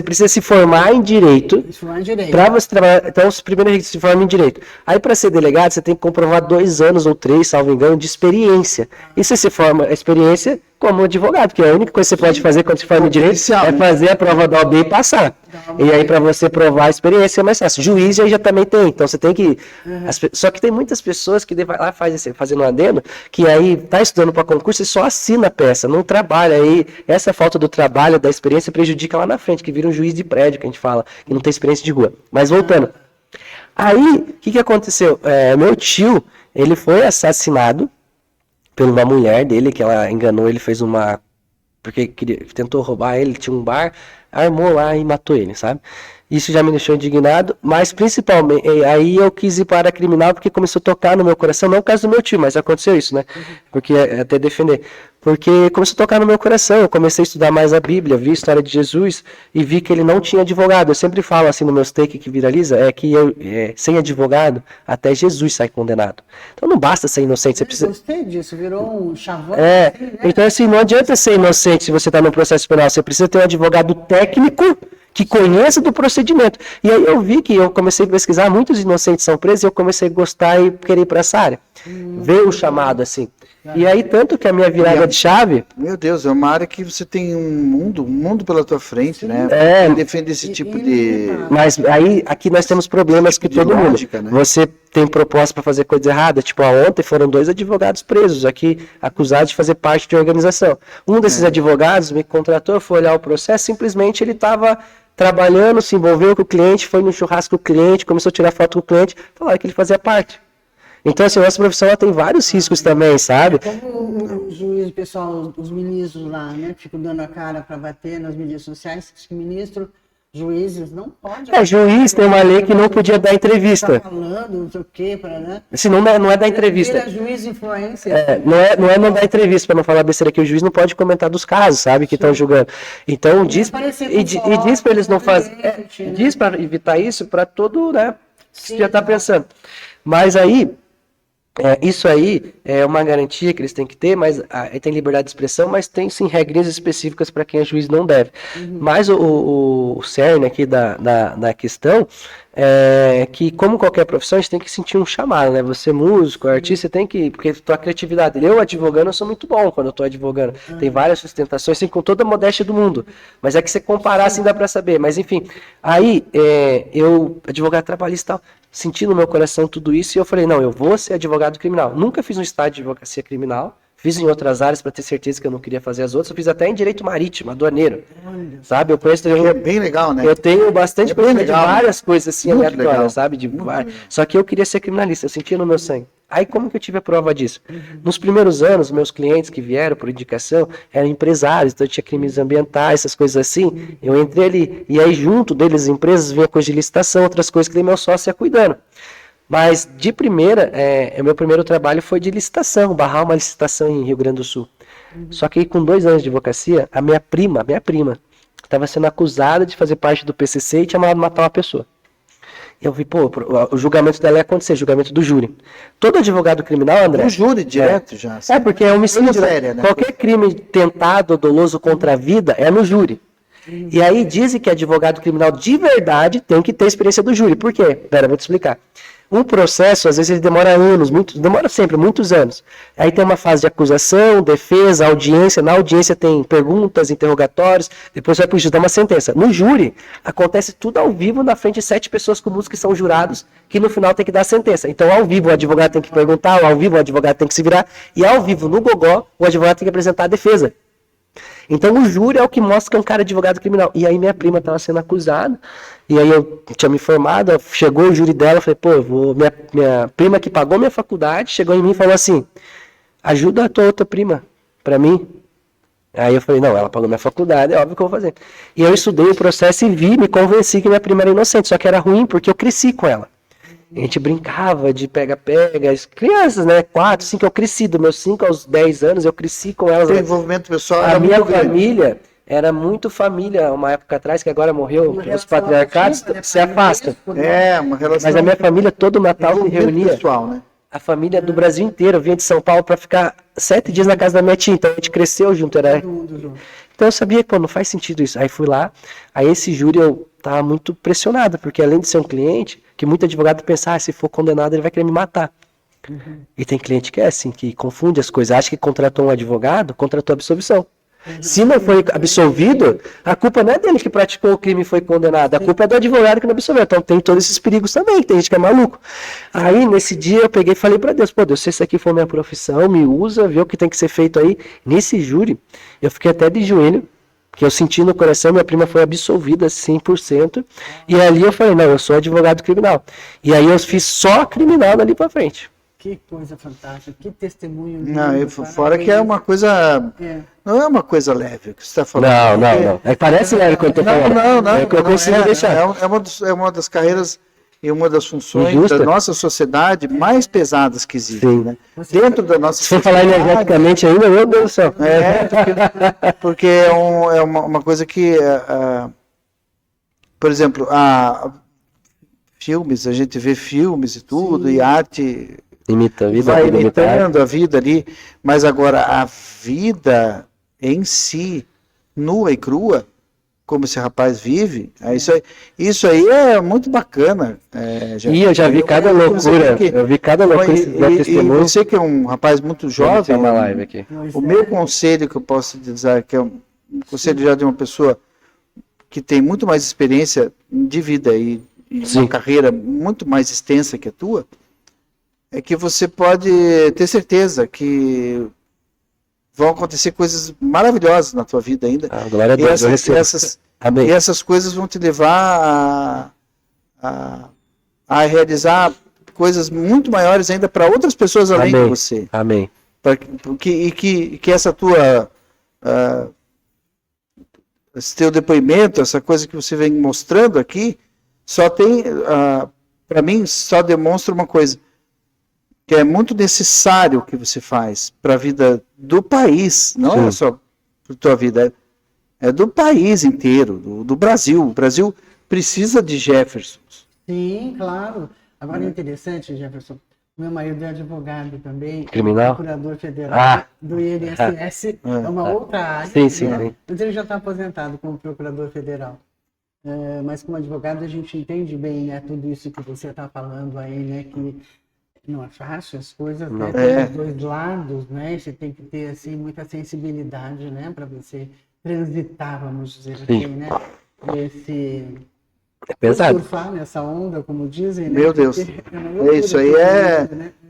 precisa se formar em direito. Se formar em direito. Para você trabalhar. Então, os primeiros requisitos se formam em direito. Aí, para ser delegado, você tem que comprovar 2 anos ou 3, salvo engano, de experiência. E você se forma a experiência como advogado, porque a única coisa que você pode fazer quando se forma em direito é fazer a prova da OAB e passar. E aí, para você provar a experiência é mais fácil. Juiz aí já também tem. Então, você tem que. Só que tem muitas pessoas que vai lá fazendo um adendo, que aí tá estudando para concurso e só assina a peça, não trabalha. Aí essa falta do trabalho, da experiência, prejudica lá na frente, que vira um juiz de prédio, que a gente fala, que não tem experiência de rua. Mas voltando. Aí, o que aconteceu? Meu tio, ele foi assassinado por uma mulher dele, que ela enganou, ele fez uma... Porque tentou roubar ele tinha um bar, armou lá e matou ele, sabe? Isso já me deixou indignado, mas principalmente, aí eu quis ir para a área criminal porque começou a tocar no meu coração, não por causa do meu tio, mas aconteceu isso, né? Porque até defender. Porque começou a tocar no meu coração, eu comecei a estudar mais a Bíblia, vi a história de Jesus e vi que ele não tinha advogado. Eu sempre falo assim no meus take que viraliza, que sem advogado, até Jesus sai condenado. Então não basta ser inocente, você precisa... Eu gostei disso, virou um chavão. Assim, né? Então assim, não adianta ser inocente se você está no processo penal, você precisa ter um advogado técnico que conheça do procedimento. E aí eu vi que eu comecei a pesquisar, muitos inocentes são presos, e eu comecei a gostar e querer ir para essa área. Veio o chamado assim. E aí, tanto que a minha virada de chave... Meu Deus, é uma área que você tem um mundo pela tua frente, né? Defende esse tipo de... Mas aí, aqui nós temos problemas que todo mundo... Né? Você tem proposta para fazer coisa errada, tipo, ontem foram 2 advogados presos aqui, acusados de fazer parte de organização. Um desses advogados me contratou, foi olhar o processo, simplesmente ele estava trabalhando, se envolveu com o cliente, foi no churrasco com o cliente, começou a tirar foto com o cliente, falaram que ele fazia parte. Então, assim, a nossa profissão ela tem vários riscos também, sabe? Como o juiz, o pessoal, os ministros lá, né, que ficam dando a cara para bater nas mídias sociais, que juízes não podem... juiz tem uma lei que não podia dar entrevista. Tá falando, não sei o quê, né? Se não é dar entrevista. Ele é juiz influência. Não dar entrevista, para não falar besteira, que o juiz não pode comentar dos casos, sabe, que estão julgando. Então, diz para eles não fazerem... Diz para evitar isso para todo, né, que já está pensando. Mas aí... isso aí é uma garantia que eles têm que ter, mas tem liberdade de expressão, mas tem sim regras específicas para quem é juiz não deve. Mas o cerne aqui da questão é que, como qualquer profissão, a gente tem que sentir um chamado, né? Você músico, artista, tem que... Porque tua criatividade... Eu advogando, eu sou muito bom quando eu tô advogando. Tem várias sustentações, assim, com toda a modéstia do mundo. Mas é que você comparar, assim, dá para saber. Mas, enfim, aí, eu, advogado trabalhista e tal, senti no meu coração tudo isso e eu falei, não, eu vou ser advogado criminal. Nunca fiz um estágio de advocacia criminal, fiz em outras áreas para ter certeza que eu não queria fazer as outras, eu fiz até em direito marítimo, aduaneiro, sabe? Eu conheço... É bem legal, né? Eu tenho bastante conhecimento de várias coisas assim aleatórias, sabe? Só que eu queria ser criminalista, eu sentia no meu sangue. Aí como que eu tive a prova disso? Nos primeiros anos, meus clientes que vieram por indicação eram empresários, então eu tinha crimes ambientais, essas coisas assim. Eu entrei ali, e aí junto deles, empresas, vinha coisa de licitação, outras coisas que meu sócio ia cuidando. Mas de primeira, o meu primeiro trabalho foi de licitação, barrar uma licitação em Rio Grande do Sul. Só que aí, com 2 anos de advocacia, a minha prima, estava sendo acusada de fazer parte do PCC e tinha mandado matar uma pessoa. Eu vi, o julgamento dela ia acontecer, julgamento do júri. Todo advogado criminal, André... Um júri direto já. Porque é homicídio, né? Qualquer crime tentado ou doloso contra a vida é no júri. E aí dizem que advogado criminal de verdade tem que ter experiência do júri. Por quê? Pera, vou te explicar. Um processo, às vezes, ele demora anos, demora sempre, muitos anos. Aí tem uma fase de acusação, defesa, audiência. Na audiência tem perguntas, interrogatórios, depois vai para o juiz dar uma sentença. No júri, acontece tudo ao vivo na frente de 7 pessoas comuns que são jurados, que no final tem que dar a sentença. Então, ao vivo, o advogado tem que perguntar, ao vivo, o advogado tem que se virar, e ao vivo, no gogó, o advogado tem que apresentar a defesa. Então, o júri é o que mostra que é um cara advogado criminal. E aí, minha prima estava sendo acusada, e aí eu tinha me informado, chegou o júri dela, eu falei, pô, minha prima que pagou minha faculdade, chegou em mim e falou assim, ajuda a tua outra prima, pra mim. Aí eu falei, não, ela pagou minha faculdade, é óbvio que eu vou fazer. E eu estudei o processo e me convenci que minha prima era inocente, só que era ruim porque eu cresci com ela. A gente brincava de pega-pega, crianças, né, 4, 5, eu cresci, dos meus 5 aos 10 anos, eu cresci com elas. O envolvimento pessoal A era minha muito grande. família era muito família, uma época atrás, que agora morreu, os patriarcados se afastam. É, uma relação. Mas a minha família, todo Natal, se envolvimento reunia. pessoal, né? A família do Brasil inteiro vinha de São Paulo para ficar 7 dias na casa da minha tia. Então a gente cresceu junto. Era... Então eu sabia que, pô, não faz sentido isso. Aí fui lá, aí esse júri eu tava muito pressionado, porque além de ser um cliente, que muito advogado pensa, se for condenado ele vai querer me matar. E tem cliente que é assim, que confunde as coisas, acha que contratou um advogado, contratou absolvição. Se não foi absolvido, a culpa não é dele que praticou o crime e foi condenado, a culpa é do advogado que não absolveu. Então tem todos esses perigos também, tem gente que é maluco. Aí nesse dia eu peguei e falei pra Deus, pô Deus, se isso aqui for minha profissão, me usa, vê o que tem que ser feito aí. Nesse júri, eu fiquei até de joelho, que eu senti no coração, minha prima foi absolvida 100%, e ali eu falei, não, eu sou advogado criminal. E aí eu fiz só criminal dali pra frente. Que coisa fantástica, que testemunho. Não, lindo, fora que é uma coisa. Não é uma coisa leve o que você está falando. Não. É, parece leve quando eu tô falando. Não. É que eu consigo deixar. É uma das carreiras e uma das funções Injusta. da nossa sociedade mais pesadas que existem. Sim. Né? Dentro da nossa Se for falar energeticamente ainda, meu Deus do céu. Porque é uma coisa que, por exemplo, filmes, a gente vê filmes e tudo, e arte Imita a vida. vai imitando a vida ali, mas agora a vida em si, nua e crua, como esse rapaz vive, isso aí é muito bacana. E eu já vi cada loucura, eu vi cada loucura e você que é um rapaz muito jovem, uma live aqui. o meu conselho que eu posso dizer, que é um conselho já de uma pessoa que tem muito mais experiência de vida e uma carreira muito mais extensa que a tua, é que você pode ter certeza que vão acontecer coisas maravilhosas na tua vida ainda. Glória a Deus, e essas coisas vão te levar a realizar coisas muito maiores ainda para outras pessoas além de você. Amém. Que essa tua esse teu depoimento, essa coisa que você vem mostrando aqui, só tem, para mim, só demonstra uma coisa, que é muito necessário o que você faz para a vida do país, não é só para a tua vida, é do país inteiro, do Brasil. O Brasil precisa de Jeffersons. Sim, claro. Agora é interessante, Jefferson, meu marido é advogado também, criminal, procurador federal do INSS, é uma outra área, sim. Mas ele já está aposentado como procurador federal. Mas como advogado a gente entende bem, né, tudo isso que você está falando aí, né, que não é fácil as coisas, né, tem os dois lados, né, você tem que ter assim muita sensibilidade, né, para você transitar, vamos dizer assim, né, é pesado. Surfar nessa onda, como dizem, né? Meu Deus, isso aí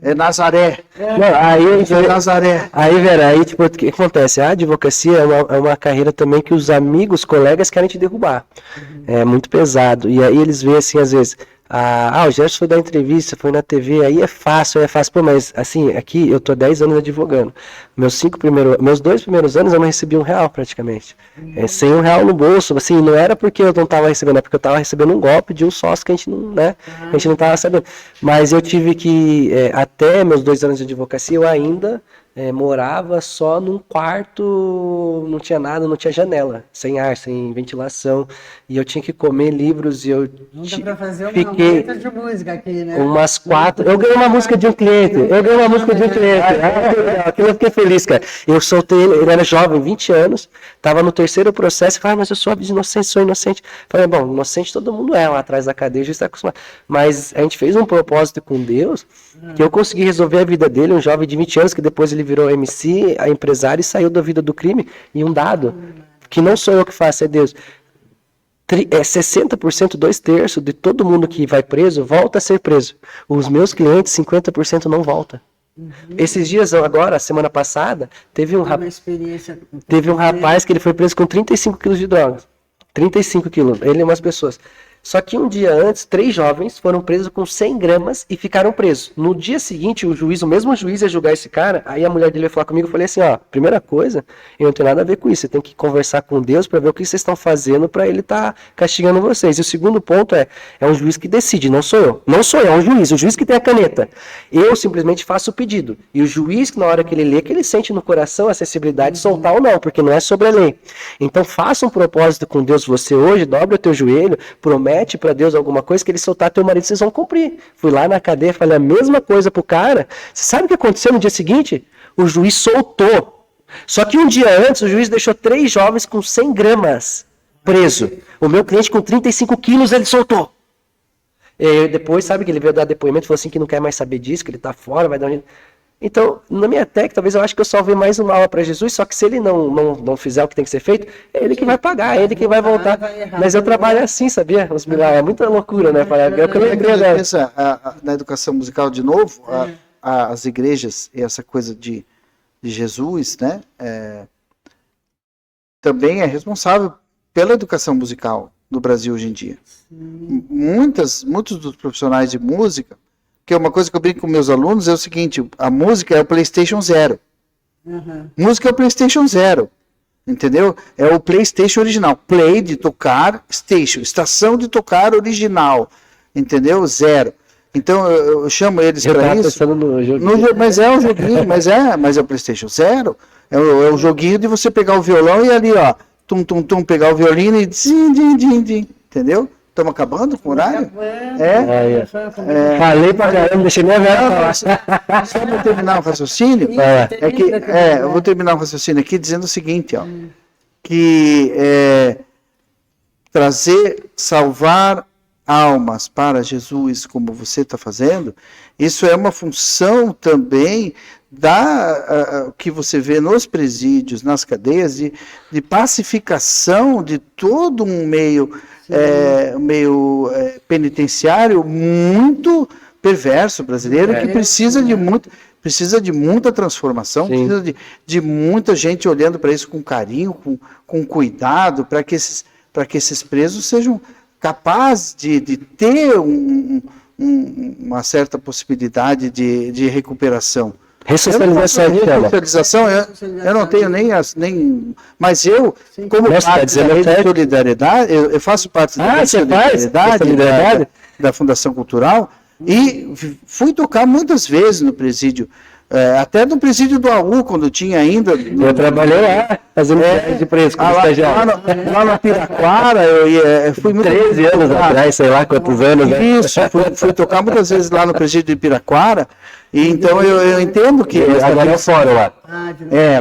é Nazaré. Não, Nazaré. Aí, Vera, aí tipo, o que acontece? A advocacia é uma carreira também que os amigos, colegas querem te derrubar. É muito pesado. E aí eles veem assim, às vezes, o Gerson foi dar entrevista, foi na TV, aí é fácil. Pô, mas assim, aqui eu tô 10 anos advogando. Meus 2 primeiros anos eu não recebi R$1 praticamente. Sem R$1 no bolso, assim, não era porque eu não tava recebendo, é porque eu tava recebendo um golpe de um sócio que a gente não, né, a gente não tava sabendo. Mas eu tive que, até meus 2 anos de advocacia, eu ainda morava só num quarto, não tinha nada, não tinha janela, sem ar, sem ventilação, e eu tinha que comer livros e eu Não dá pra fazer uma fiquei letra de música aqui, né? umas 4. Eu ganhei uma música de um cliente. Aquilo eu fiquei feliz, cara. Eu soltei ele era jovem, 20 anos, tava no terceiro processo, e falei, mas eu sou inocente, sou inocente. Falei, bom, inocente todo mundo é lá atrás da cadeia, já está acostumado. Mas a gente fez um propósito com Deus, que eu consegui resolver a vida dele, um jovem de 20 anos, que depois ele virou MC, empresário, e saiu da vida do crime, e um dado, que não sou eu que faço, é Deus. 60%, 2/3 de todo mundo que vai preso volta a ser preso. Os meus clientes, 50% não volta. Esses dias, agora, semana passada, teve um rapaz que ele foi preso com 35 quilos de drogas. 35 quilos, ele e umas pessoas. Só que um dia antes, 3 jovens foram presos com 100 gramas e ficaram presos. No dia seguinte, o mesmo juiz ia julgar esse cara, aí a mulher dele veio falar comigo, eu falei assim, ó, primeira coisa, eu não tenho nada a ver com isso, você tem que conversar com Deus para ver o que vocês estão fazendo para ele estar castigando vocês. E o segundo ponto é um juiz que decide, não sou eu. Não sou eu, é o juiz que tem a caneta. Eu simplesmente faço o pedido. E o juiz, que na hora que ele lê, que ele sente no coração a sensibilidade de soltar ou não, porque não é sobre a lei. Então faça um propósito com Deus você hoje, dobre o teu joelho, promete para Deus alguma coisa, que ele soltar teu marido, vocês vão cumprir. Fui lá na cadeia, falei a mesma coisa pro cara. Você sabe o que aconteceu no dia seguinte? O juiz soltou. Só que um dia antes, o juiz deixou 3 jovens com 100 gramas preso. O meu cliente com 35 quilos, ele soltou. E depois, sabe que ele veio dar depoimento, falou assim que não quer mais saber disso, que ele tá fora, vai dar um... Então, na minha técnica, talvez eu acho que eu salvei mais uma aula para Jesus, só que se ele não fizer o que tem que ser feito, é ele que vai pagar, é ele que vai voltar. Mas eu trabalho assim, sabia? Os milagres, é muita loucura, né? É o que eu pensa, na educação musical, de novo, as igrejas e essa coisa de Jesus, né? Também é responsável pela educação musical no Brasil hoje em dia. Muitos dos profissionais de música, que é uma coisa que eu brinco com meus alunos, é o seguinte, a música é o PlayStation 0. Música é o PlayStation 0. Entendeu? É o PlayStation original. Play de tocar, station. Estação de tocar original. Entendeu? 0. Então eu chamo eles para isso. Mas é um joguinho, mas é o PlayStation 0. É o joguinho de você pegar o violão e ali, ó, pegar o violino e din. Entendeu? Estamos acabando com o horário? Falei pra caramba, não deixei nem a ver. Só para terminar o raciocínio, eu vou terminar o raciocínio aqui dizendo o seguinte, ó, que salvar almas para Jesus, como você está fazendo, isso é uma função também que você vê nos presídios, nas cadeias, de pacificação de todo um meio penitenciário muito perverso brasileiro, que precisa de muita transformação, precisa de muita gente olhando para isso com carinho, com cuidado, para que esses presos sejam capazes de ter uma certa possibilidade de recuperação. Ressocialização, eu não tenho nem mas eu, como parte da rede de solidariedade, eu faço parte da rede de solidariedade da Fundação Cultural, e fui tocar muitas vezes no presídio, até no presídio do AU, quando tinha ainda... Eu trabalhei lá, fazendo de preso, como estagiário. Lá na Piraquara, eu fui 13 anos atrás, sei lá quantos anos. Isso, fui tocar muitas vezes lá no presídio de Piraquara, e então eu entendo que... Agora é o fórum lá.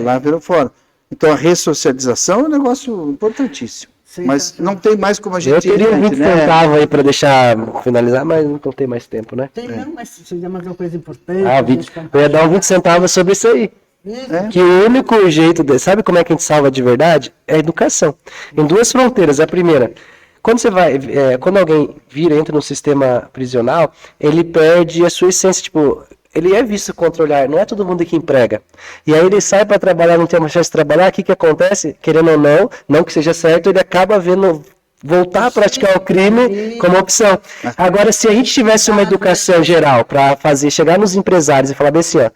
Lá virou fórum. Então a ressocialização é um negócio importantíssimo. Mas não tem mais como a gente... Eu teria 20 centavos aí para deixar finalizar, mas não tem mais tempo, né? Não, mas se der mais uma coisa importante... Eu ia dar uns 20 centavos sobre isso aí. Que o único jeito, sabe como é que a gente salva de verdade? É a educação. Em 2 fronteiras. A primeira, quando alguém entra no sistema prisional, ele perde a sua essência, tipo... Ele é visto contra o olhar, não é todo mundo que emprega. E aí ele sai para trabalhar, não tem uma chance de trabalhar, o que acontece? Querendo ou não que seja certo, ele acaba voltar a praticar o crime como opção. Agora, se a gente tivesse uma educação geral para chegar nos empresários e falar bem assim, ó,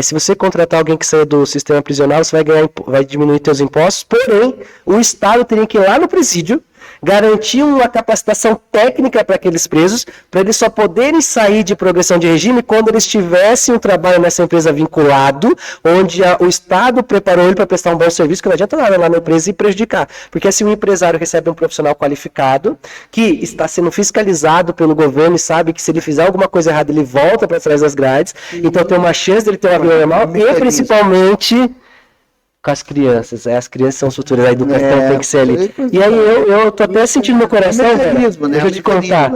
se você contratar alguém que saia do sistema prisional, você vai diminuir seus impostos, porém, o Estado teria que ir lá no presídio, garantir uma capacitação técnica para aqueles presos, para eles só poderem sair de progressão de regime quando eles tivessem um trabalho nessa empresa vinculado, onde o Estado preparou ele para prestar um bom serviço, que não adianta nada lá na empresa e prejudicar. Porque se um empresário recebe um profissional qualificado, que está sendo fiscalizado pelo governo e sabe que se ele fizer alguma coisa errada, ele volta para trás das grades, então tem uma chance dele ter uma vida normal, e principalmente com as crianças. As crianças são as futuras, a educação tem que ser ali. E aí eu tô até sentindo no coração, deixa eu te contar.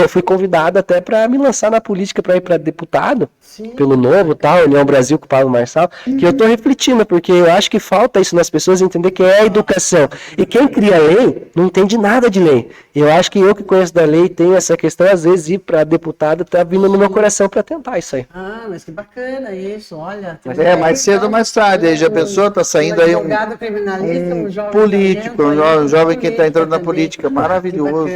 Fui convidado até para me lançar na política, para ir para deputado, pelo Novo, tal, União Brasil com o Paulo Marçal, que eu tô refletindo, porque eu acho que falta isso nas pessoas, entender que é a educação. E quem cria lei não entende nada de lei. Eu acho que eu que conheço da lei tenho essa questão, às vezes ir para deputado tá vindo no meu coração para tentar isso aí. Ah, mas que bacana isso, olha. Mais cedo ou mais tarde, aí já pensou, tá saindo aí um criminalista, um jovem político, um jovem que está entrando na política, maravilhoso.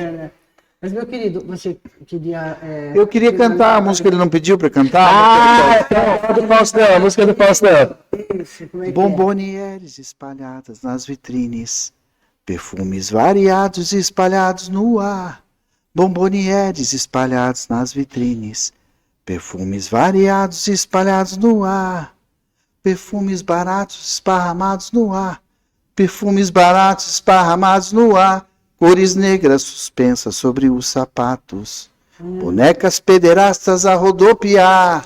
Mas, meu querido, você queria... Eu queria cantar a música que ele não pediu para cantar. A música do Faustão. Isso, como é que Bombonieres espalhadas nas vitrines, perfumes variados espalhados no ar. Bombonieres espalhados nas vitrines, perfumes variados espalhados no ar. Perfumes baratos esparramados no ar. Perfumes baratos esparramados no ar. Cores negras suspensas sobre os sapatos. Bonecas pederastas a rodopiar.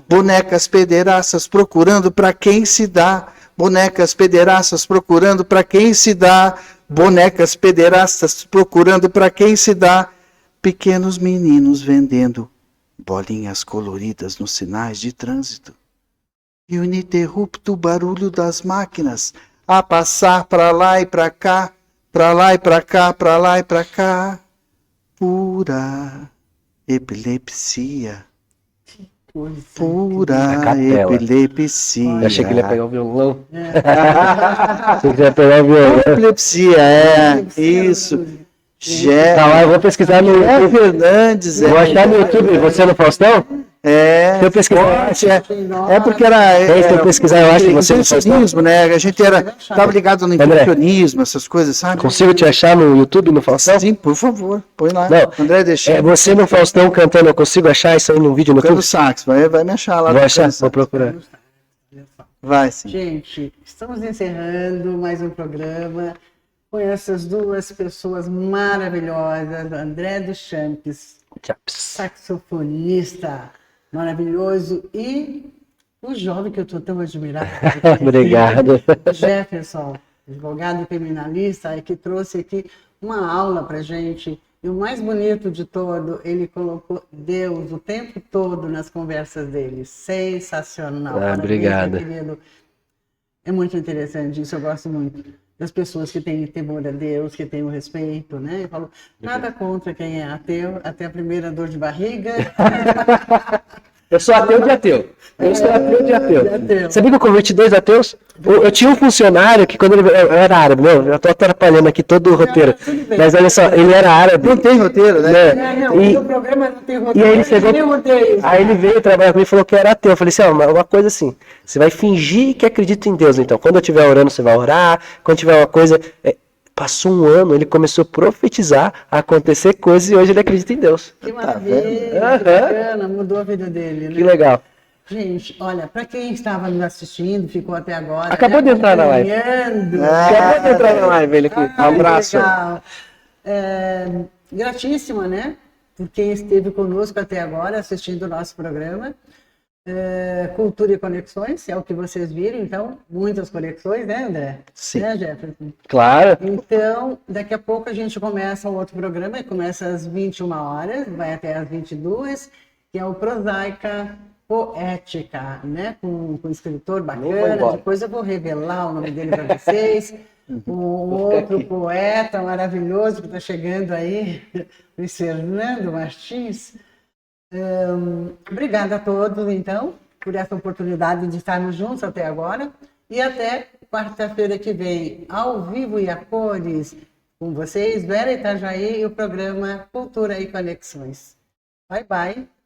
Bonecas pederastas procurando para quem se dá. Bonecas pederastas procurando para quem se dá. Bonecas pederastas procurando para quem se dá. Pequenos meninos vendendo bolinhas coloridas nos sinais de trânsito. E o ininterrupto barulho das máquinas a passar para lá e para cá. Pra lá e pra cá, pra lá e pra cá, pura epilepsia, pura epilepsia. Eu achei que ele ia pegar o violão. Achei que ele ia pegar o violão. Epilepsia, isso. Eu vou pesquisar no YouTube. Fernandes, vou achar no YouTube, você no Faustão? Se eu pesquisar, porque era. Se eu pesquisar, eu acho que você no Faustão, né? A gente tava ligado no impressionismo, essas coisas, sabe? Consigo te achar no YouTube, no Faustão? Sim, por favor, põe lá. Não, André, deixa. Você no Faustão cantando, eu consigo achar isso aí no vídeo no YouTube? Sax, vai me achar lá. Vou achar, vou procurar. Vai, sim. Gente, estamos encerrando mais um programa com essas duas pessoas maravilhosas, André dos Champs, saxofonista maravilhoso, e o jovem que eu estou tão admirado. Obrigado. Jefferson, advogado criminalista, que trouxe aqui uma aula para gente. E o mais bonito de todo, ele colocou Deus o tempo todo nas conversas dele. Sensacional. Obrigado. Querido. É muito interessante isso, eu gosto muito das pessoas que têm temor a Deus, que têm o respeito, né? Eu falo, nada contra quem é ateu, até a primeira dor de barriga. Eu sou ateu de ateu. Eu sou ateu de ateu. Sabia que eu converti 2 ateus? Eu tinha um funcionário que quando ele era árabe, eu estou atrapalhando aqui todo o roteiro. Mas olha só, ele era árabe. Não tem roteiro, né? O programa não tem roteiro. E aí ele chegou, aí ele veio trabalhar comigo e falou que era ateu. Eu falei assim, uma coisa assim, você vai fingir que acredita em Deus, então. Quando eu estiver orando, você vai orar. Quando tiver uma coisa... Passou um ano, ele começou a profetizar, a acontecer coisas, e hoje ele acredita em Deus. Que maravilha, bacana, mudou a vida dele, né? Que legal. Gente, olha, para quem estava nos assistindo, ficou até agora. Acabou de entrar na live. Acabou de entrar na live, ele aqui. Um abraço. Legal. Gratíssima, né? Por quem esteve conosco até agora, assistindo o nosso programa. Cultura e conexões, é o que vocês viram, então, muitas conexões, né, André? Sim. Né, Jefferson? Claro. Então, daqui a pouco a gente começa um outro programa, começa às 21 horas, vai até às 22, que é o Prosaica Poética, né, com um escritor bacana, depois eu vou revelar o nome dele para vocês, um outro poeta maravilhoso que está chegando aí, o Fernando Martins. Obrigada a todos, então, por essa oportunidade de estarmos juntos até agora. E até quarta-feira que vem, ao vivo e a cores, com vocês, Vera Itajaí e o programa Cultura e Conexões. Bye, bye.